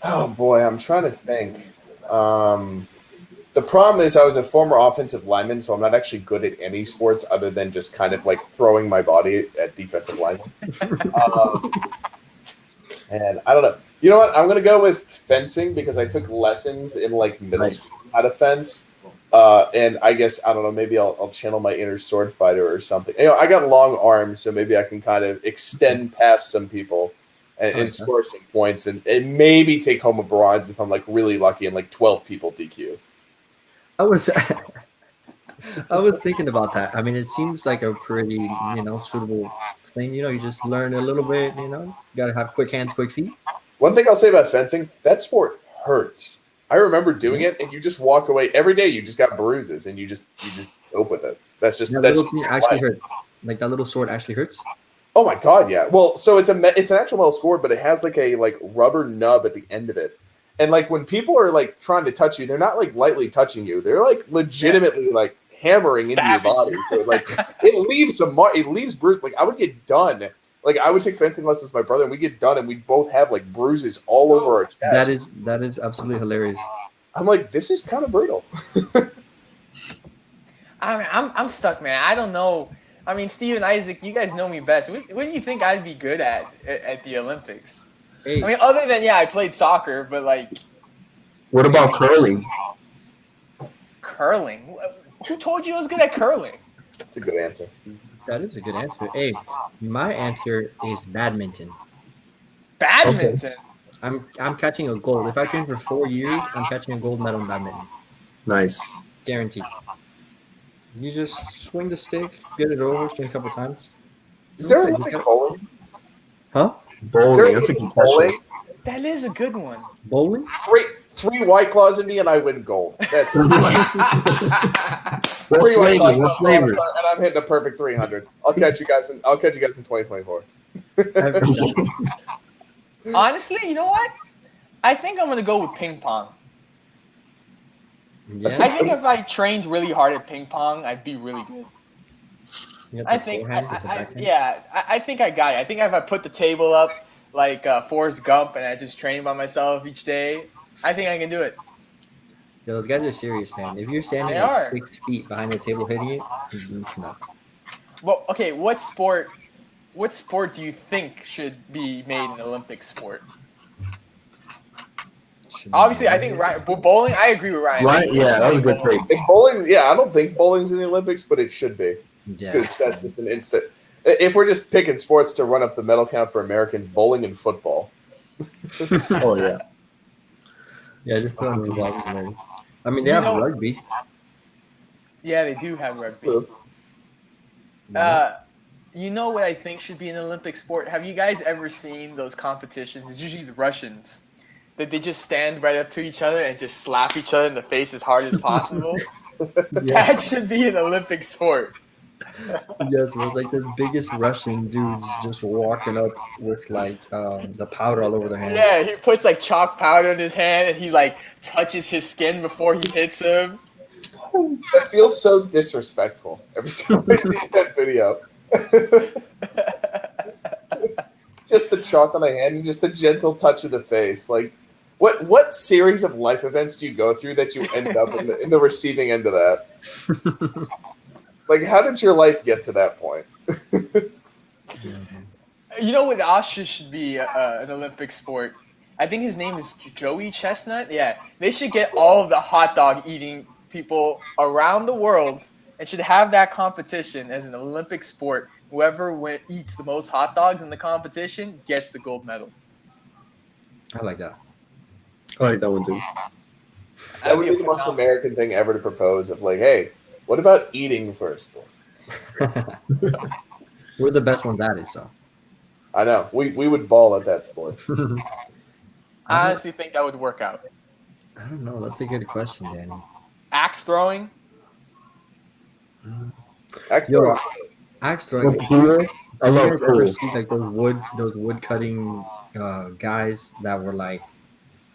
Oh boy, I'm trying to think. The problem is I was a former offensive lineman, so I'm not actually good at any sports other than just kind of throwing my body at defensive linemen. And I don't know. You know what? I'm going to go with fencing because I took lessons in middle school how to fence. And I guess, I don't know, maybe I'll channel my inner sword fighter or something. I got long arms, so maybe I can kind of extend past some people and score some points and maybe take home a bronze if I'm really lucky and 12 people DQ. I was thinking about that. I mean, it seems like a pretty, suitable thing. You just learn a little bit, you got to have quick hands, quick feet. One thing I'll say about fencing, that sport hurts. I remember doing it, and you just walk away. Every day you just got bruises, and you just cope with it. That's just actually hurts. That little sword actually hurts. Oh my god, yeah. Well, so it's an actual metal sword, but it has a rubber nub at the end of it. And when people are trying to touch you, they're not lightly touching you. They're legitimately hammering into your body. So it leaves bruises. I would get done. I would take fencing lessons with my brother, and we get done, and we both have bruises all over our chest. That is absolutely hilarious. I'm this is kind of brutal. I mean, I'm stuck, man. I don't know. I mean, Steven, Isaac, you guys know me best. What do you think I'd be good at the Olympics? Hey. I mean, other than I played soccer, but What about curling? Curling? Who told you I was good at curling? It's a good answer. That is a good answer. Hey, my answer is badminton. Badminton. I'm catching a gold. If I train for 4 years, I'm catching a gold medal in badminton. Nice. Guaranteed. You just swing the stick, get it over, swing a couple times. Is there That's it. anything bowling? Huh? Bowling. That's a good question. That is a good one. Bowling? Three White Claws in me, and I win gold. That's What Three White flavor? Claws, What flavor? and I'm hitting a perfect 300. I'll catch you guys in 2024. Honestly, you know what? I think I'm gonna go with ping pong. Yeah. I think if I trained really hard at ping pong, I'd be really good. You got the I think, forehand with the backhand? I think I got it. I think if I put the table up like Forrest Gump and I just train by myself each day, I think I can do it. Yeah, those guys are serious, man. If you're standing They like are. 6 feet behind the table hitting it, it's nuts. Well, okay, what sport do you think should be made an Olympic sport? Obviously, I think bowling. I agree with Ryan. Right? Yeah, that was a good take. If bowling, I don't think bowling's in the Olympics, but it should be Yeah. because that's just an instant. If we're just picking sports to run up the medal count for Americans, bowling and football. Oh yeah. Yeah, just throw them balls in there. I mean, they You have know- rugby. Yeah, they do have rugby. True. You know what I think should be an Olympic sport? Have you guys ever seen those competitions? It's usually the Russians that they just stand right up to each other and just slap each other in the face as hard as possible. Yeah. That should be an Olympic sport. Yes, it was like the biggest Russian dudes just walking up with like the powder all over their hands. Yeah, he puts like chalk powder in his hand and he like touches his skin before he hits him. That feels so disrespectful every time I see that video. Just the chalk on the hand and just the gentle touch of the face. Like, what series of life events do you go through that you end up in the receiving end of that? Like, how did your life get to that point? You know what also should be an Olympic sport? I think his name is Joey Chestnut. Yeah, they should get all of the hot dog eating people around the world and should have that competition as an Olympic sport. Whoever eats the most hot dogs in the competition gets the gold medal. I like that. I like that one too. That would be the most American thing ever to propose of like, hey, what about eating for a sport? We're the best ones at it, so. I know. We would ball at that sport. I honestly think that would work out. I don't know. That's a good question, Danny. Axe throwing. Excellent. Yo, axe throwing. Well, pool, I love You guys ever pool. see like those wood cutting guys that were like,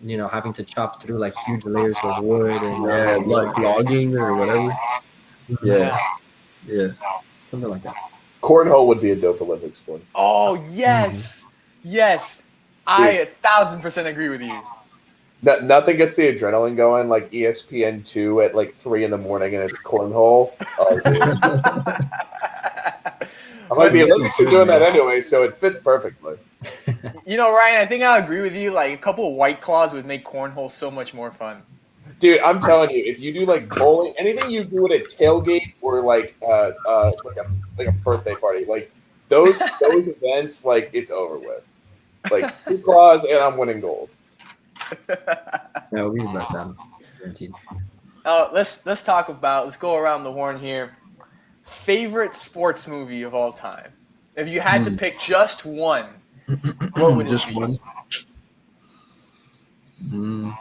you know, having to chop through like huge layers of wood and Yeah, like logging or whatever. Yeah. Yeah. something like that. Cornhole would be a dope Olympic sport. Oh yes, yes. I 1,000% agree with you. Nothing gets the adrenaline going like ESPN2 at like 3 a.m. and it's cornhole. Oh, dude. I might be Olympics are doing that anyway, so it fits perfectly. You know, Ryan, I think I'll agree with you. Like a couple of White Claws would make cornhole so much more fun. Dude, I'm telling you, if you do like bowling, anything you do at a tailgate or like a birthday party, like those events, like it's over with. Like 2 claws and I'm winning gold. Yeah, we let them. Guaranteed. Let's talk about. Let's go around the horn here. Favorite sports movie of all time. If you had to pick just one, what would Just it be? one.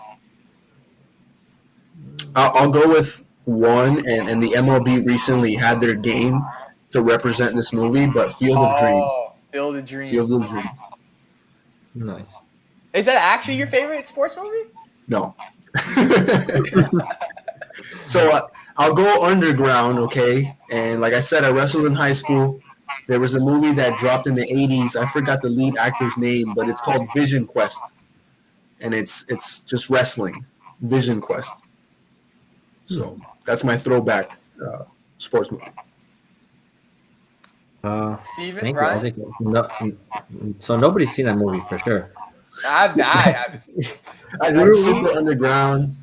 I'll go with one, and the MLB recently had their game to represent this movie, but Field of Dreams. Oh, Field of Dreams. Field of Dreams. Nice. Is that actually your favorite sports movie? No. So I'll go underground, okay? And like I said, I wrestled in high school. There was a movie that dropped in the 80s. I forgot the lead actor's name, but it's called Vision Quest. And it's just wrestling. Vision Quest. So that's my throwback sports movie. Steven, Thank Ryan? you. No, so nobody's seen that movie for sure. I haven't seen it. I like Super Underground.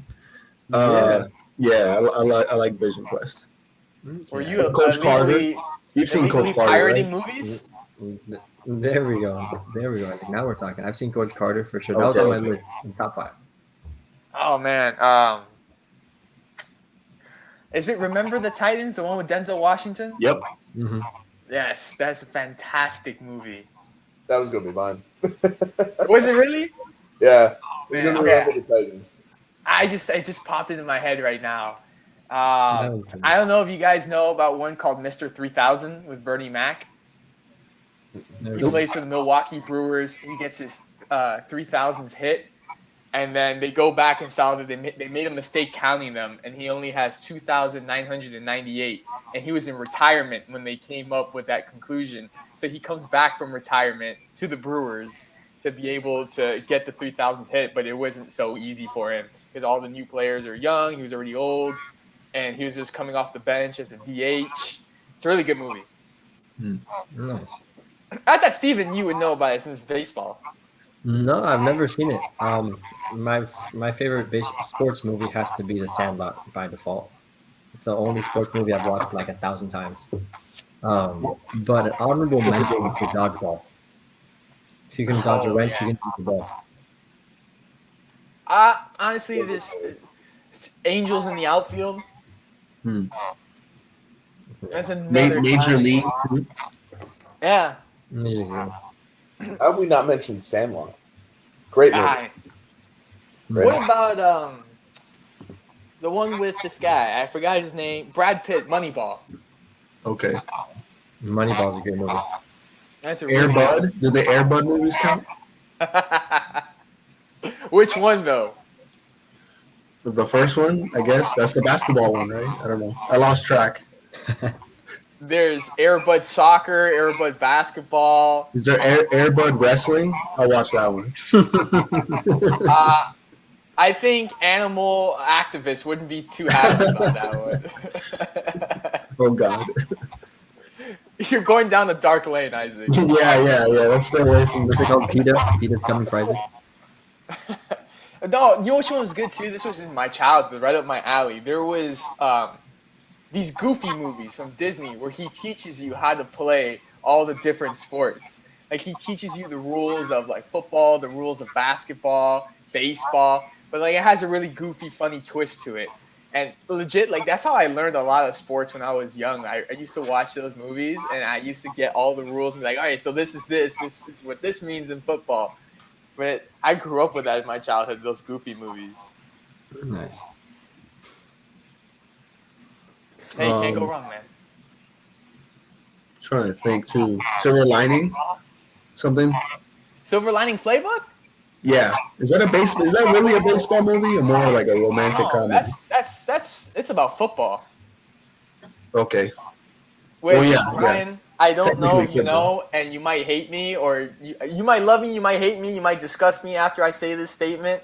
Yeah, I like Vision Quest. Were Yeah. you Coach Carter. illegally You've seen Coach Carter, pirating right? movies? There we go. There we go. I think now we're talking. I've seen Coach Carter for sure. That was Okay, on my okay. list in top 5. Oh man, is it Remember the Titans, the one with Denzel Washington? Yep. Mm-hmm. Yes, that's a fantastic movie. That was gonna be mine. Was it really? Yeah, Oh, we're man, gonna okay. remember the Titans. It just popped into my head right now. That was good. I don't know if you guys know about one called Mr. 3000 with Bernie Mac. There we He go. plays for the Milwaukee Brewers. He gets his 3000s hit, and then they go back and saw that they made a mistake counting them, and he only has 2,998, and he was in retirement when they came up with that conclusion. So he comes back from retirement to the Brewers to be able to get the 3000s hit, but it wasn't so easy for him because all the new players are young. He was already old, and he was just coming off the bench as a DH. It's a really good movie. Nice. I thought Steven, you would know about it since baseball. No, I've never seen it. My favorite sports movie has to be The Sandlot by default. It's the only sports movie I've watched like 1,000 times. But an honorable mention for Dodgeball. If you can dodge a Oh, wrench, yeah. you can dodge the ball. Honestly, this Angels in the outfield. Hmm. That's another Major classic. League too. Yeah. Amazing. How have we not mentioned Sandlot? Great movie. Guy. Great What movie. about the one with this guy? I forgot his name. Brad Pitt, Moneyball. Okay. Moneyball's a great movie. That's a Air really Bud. Do the Air Bud movies count? Which one though? The first one, I guess. That's the basketball one, right? I don't know. I lost track. There's Air Bud Soccer, Air Bud Basketball. Is there Air Bud Wrestling? I'll watch that one. I think animal activists wouldn't be too happy about that one. Oh God. You're going down the dark lane, Isaac. yeah. Let's stay away from What's it this. called? PETA? PETA's coming Friday. No, you know which one was good too? This was in my childhood, right up my alley. There was these Goofy movies from Disney where he teaches you how to play all the different sports. Like he teaches you the rules of like football, the rules of basketball, baseball, but like it has a really goofy, funny twist to it. And legit, like that's how I learned a lot of sports when I was young. I used to watch those movies and I used to get all the rules and be like, all right, so this is what this means in football. But I grew up with that in my childhood, those Goofy movies. Nice. Hey, you can't go wrong, man. Trying to think too. Silver Lining, something. Silver Linings Playbook? Yeah, is that really a baseball movie or more like a romantic Oh, comedy? it's about football. Okay. Which, Well, yeah, Ryan, I don't know Technically if you football. know, and you might hate me, or you might love me, you might hate me, you might disgust me after I say this statement,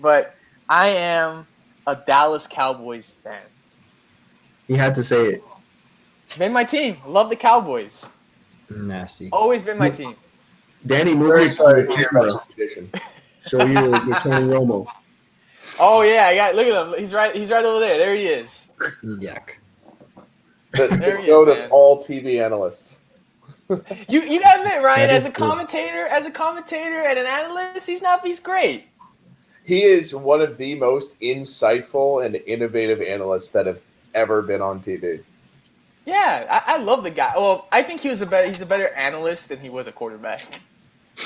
but I am a Dallas Cowboys fan. He had to say it. Been my team. Love the Cowboys. Nasty. Always been my team. Danny, move Very your sorry to hear about camera. this condition. Show your Tony Romo. Oh yeah, look at him. He's right over there. There he is. Yuck. The There he is, goat man. of all TV analysts. You gotta admit, Ryan, That as is a true. commentator and an analyst, he's great. He is one of the most insightful and innovative analysts that have ever been on TV. Yeah, I love the guy. Well, I think he's a better analyst than he was a quarterback.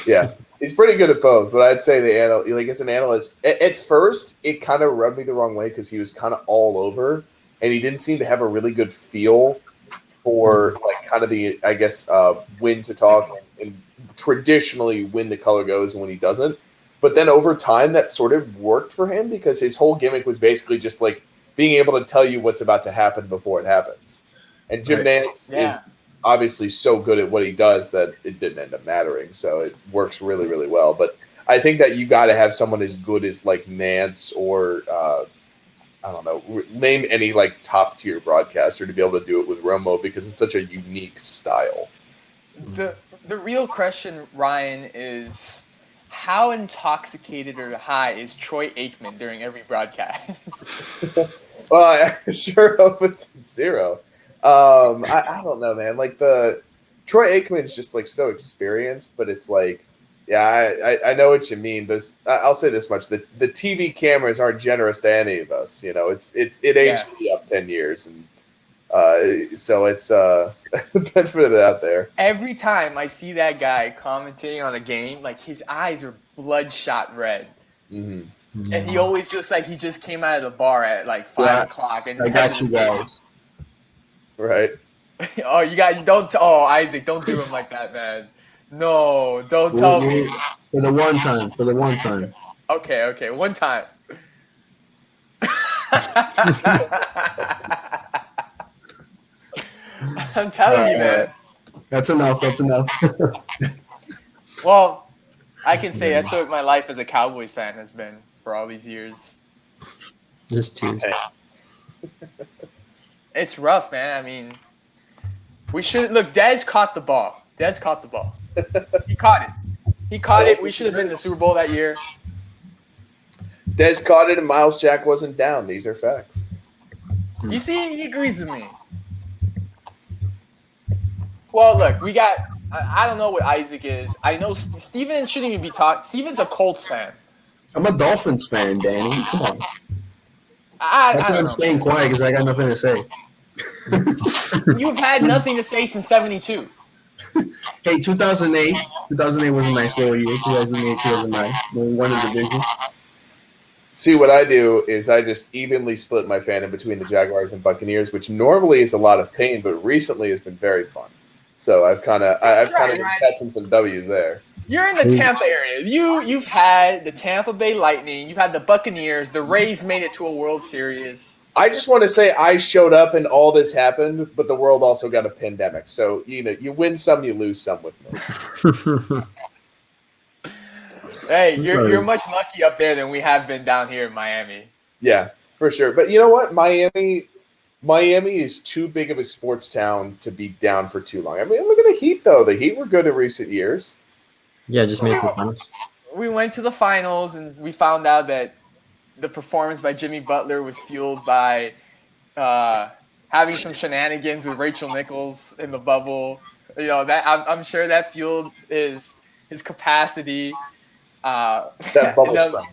Yeah, he's pretty good at both, but I'd say as an analyst, at first it kind of rubbed me the wrong way because he was kind of all over, and he didn't seem to have a really good feel for like kind of the when to talk and traditionally when the color goes and when he doesn't. But then over time, that sort of worked for him because his whole gimmick was basically just like being able to tell you what's about to happen before it happens. And Jim Right. Nantz Yeah. is obviously so good at what he does that it didn't end up mattering. So it works really, really well. But I think that you got to have someone as good as like Nantz or I don't know, name any like top tier broadcaster to be able to do it with Romo because it's such a unique style. The real question, Ryan, is how intoxicated or high is Troy Aikman during every broadcast? Well, I sure hope it's 0. I don't know, man. Like the Troy Aikman's just like so experienced, but it's like, yeah, I know what you mean. I'll say this much: the TV cameras aren't generous to any of us. You know, it aged Yeah. me up 10 years, and so it's been put it out there. Every time I see that guy commentating on a game, like his eyes are bloodshot red. Hmm. And he always just like he just came out of the bar at like five Yeah, o'clock and I just headed got to you the stadium. guys. Right. Oh, you don't. Oh, Isaac, don't do him like that, man. No, don't We'll, tell we'll, me. for the one time. For the one time. Okay, one time. I'm telling you, man. That's enough. That's enough. Well, I can say that's what my life as a Cowboys fan has been for all these years. Just tears. It's rough, man. I mean, we should look. Dez caught the ball. Dez caught the ball. He caught it. He caught it. We should have been in the Super Bowl that year. Dez caught it, and Miles Jack wasn't down. These are facts. You see, he agrees with me. Well, look, we got. I don't know what Isaac is. I know Steven shouldn't even be talking. Steven's a Colts fan. I'm a Dolphins fan, Danny. Come on. I That's why don't I'm know. staying quiet because I got nothing to say. You've had nothing to say since '72. Hey, 2008. 2008 was a nice little year. 2008, 2009. When we won the division. See, what I do is I just evenly split my fandom between the Jaguars and Buccaneers, which normally is a lot of pain, but recently has been very fun. So I've kind of been Right. catching some W's there. You're in the Tampa area. You've had the Tampa Bay Lightning. You've had the Buccaneers. The Rays made it to a World Series. I just want to say I showed up and all this happened, but the world also got a pandemic. So you win some, you lose some with me. Hey, you're much lucky up there than we have been down here in Miami. Yeah, for sure. But you know what? Miami is too big of a sports town to be down for too long. I mean, look at the Heat, though. The Heat were good in recent years. Yeah, just made it to the finals. We went to the finals and we found out that the performance by Jimmy Butler was fueled by having some shenanigans with Rachel Nichols in the bubble. You know that I'm sure that fueled his capacity. That bubble.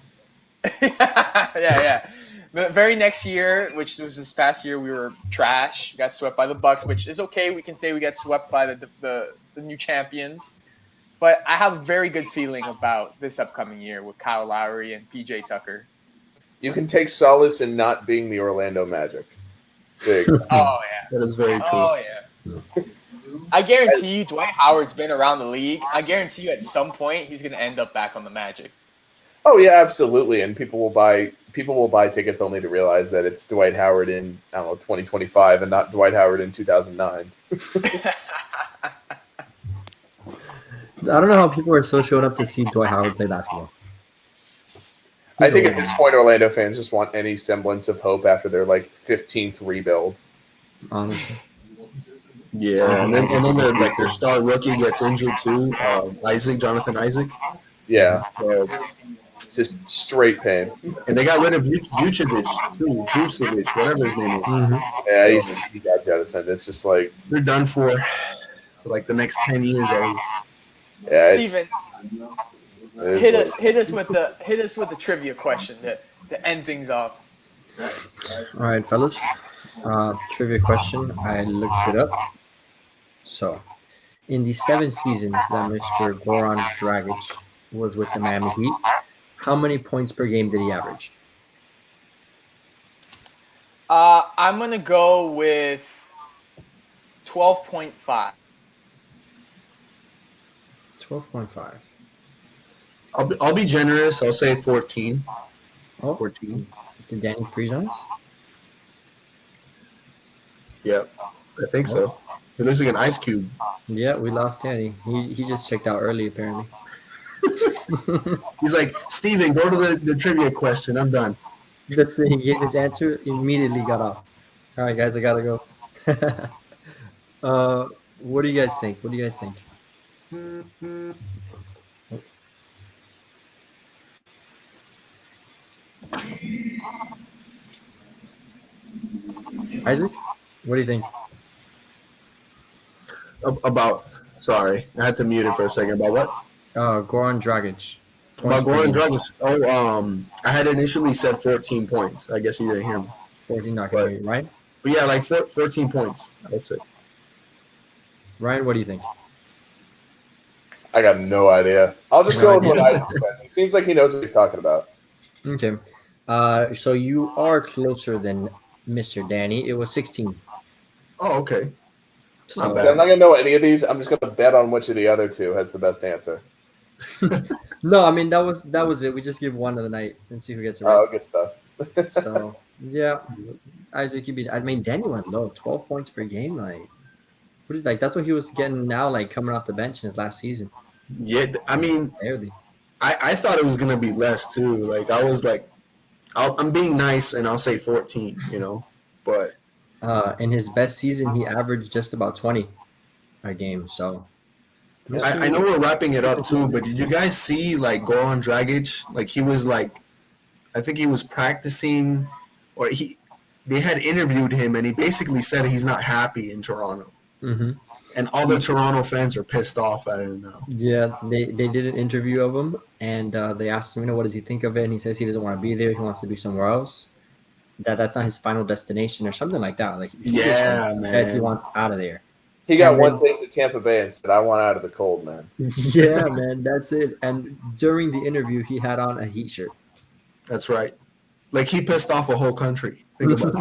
Yeah. The very next year, which was this past year, we were trash. Got swept by the Bucks, which is okay. We can say we got swept by the new champions. But I have a very good feeling about this upcoming year with Kyle Lowry and PJ Tucker. You can take solace in not being the Orlando Magic. Big. Oh yeah. That is very true. Oh yeah. I guarantee you, Dwight Howard's been around the league. I guarantee you, at some point, he's going to end up back on the Magic. Oh yeah, absolutely. And people will buy tickets only to realize that it's Dwight Howard in 2025 and not Dwight Howard in 2009. I don't know how people are so showing up to see Dwight Howard play basketball. I think at this point, Orlando fans just want any semblance of hope after their 15th rebuild. Honestly. Yeah, and then their star rookie gets injured too. Jonathan Isaac. Yeah, So, just straight pain. and they got rid of Vucevic too. Vucevic, whatever his name is. Mm-hmm. Yeah, he got jettisoned. It's just like They're done for the next 10 years at least. yeah. Steven, hit us with the trivia question to end things off. All right, fellas. Trivia question. I looked it up. So, in the 7 seasons that Mr. Goran Dragic was with the Miami Heat, how many points per game did he average? I'm gonna go with 12.5. 12.5. I'll be generous. I'll say 14. Oh, 14. did Danny freeze on us? Yeah, I think so. It looks like an ice cube. Yeah, we lost Danny. He just checked out early, apparently. He's like, Steven, go to the trivia question. I'm done. That's when he gave his answer, immediately got off. All right, guys, I gotta go. What do you guys think? Isaac, what do you think? About, sorry, I had to mute it for a second. About what? Goran Dragic. Points About per Goran game. Dragic. Oh, I had initially said 14 points. I guess you didn't hear me. 14, not gonna hear you, right? But yeah, like 14 points. That's it. Ryan, what do you think? I got no idea. I'll just No go with what idea. Isaac says. He seems like he knows what he's talking about. Okay. So you are closer than Mr. Danny. It was 16. Oh, okay. It's not So I'm not bad. gonna know any of these. I'm just gonna bet on which of the other two has the best answer. no, I mean that was it. We just give one of the night and see who gets it right. Oh, good stuff. So yeah, Isaac, you beat. I mean, Danny went low, 12 points per game. Like, what is like? That's what he was getting now. Like coming off the bench in his last season. Yeah, I mean, Barely. I thought it was gonna be less too. Like I was like, I'm being nice and I'll say 14. But In his best season, he averaged just about 20 a game. So I know we're wrapping it up too. But did you guys see like Goran Dragic? Like he was like, I think he was practicing, or they had interviewed him and he basically said he's not happy in Toronto. hmm And all the Toronto fans are pissed off at him now. Yeah, they did an interview of him, and they asked him, what does he think of it? And he says he doesn't want to be there. He wants to be somewhere else. That's not his final destination, or something like that. Like he Yeah, just said he man. wants out of there. He got And one then- taste at Tampa Bay and said, "I want out of the cold, man." Yeah, man, that's it. And during the interview, he had on a Heat shirt. That's right. Like he pissed off a whole country. Think about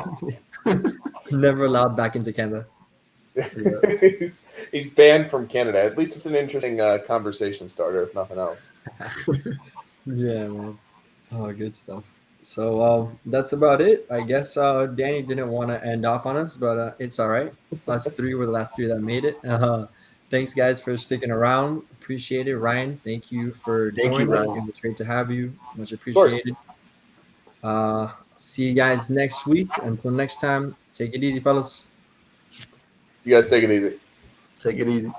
that. Never allowed back into Canada. He's banned from Canada. At least it's an interesting conversation starter, if nothing else. Yeah, man. Oh, good stuff. So that's about it. I guess Danny didn't want to end off on us, but it's all right. Us three were the last three that made it. Thanks, guys, for sticking around. Appreciate it. Ryan, thank you for Thank you, joining. Ryan. It was great to have you. Much course. appreciated. See you guys next week. Until next time, take it easy, fellas. You guys take it easy. Take it easy.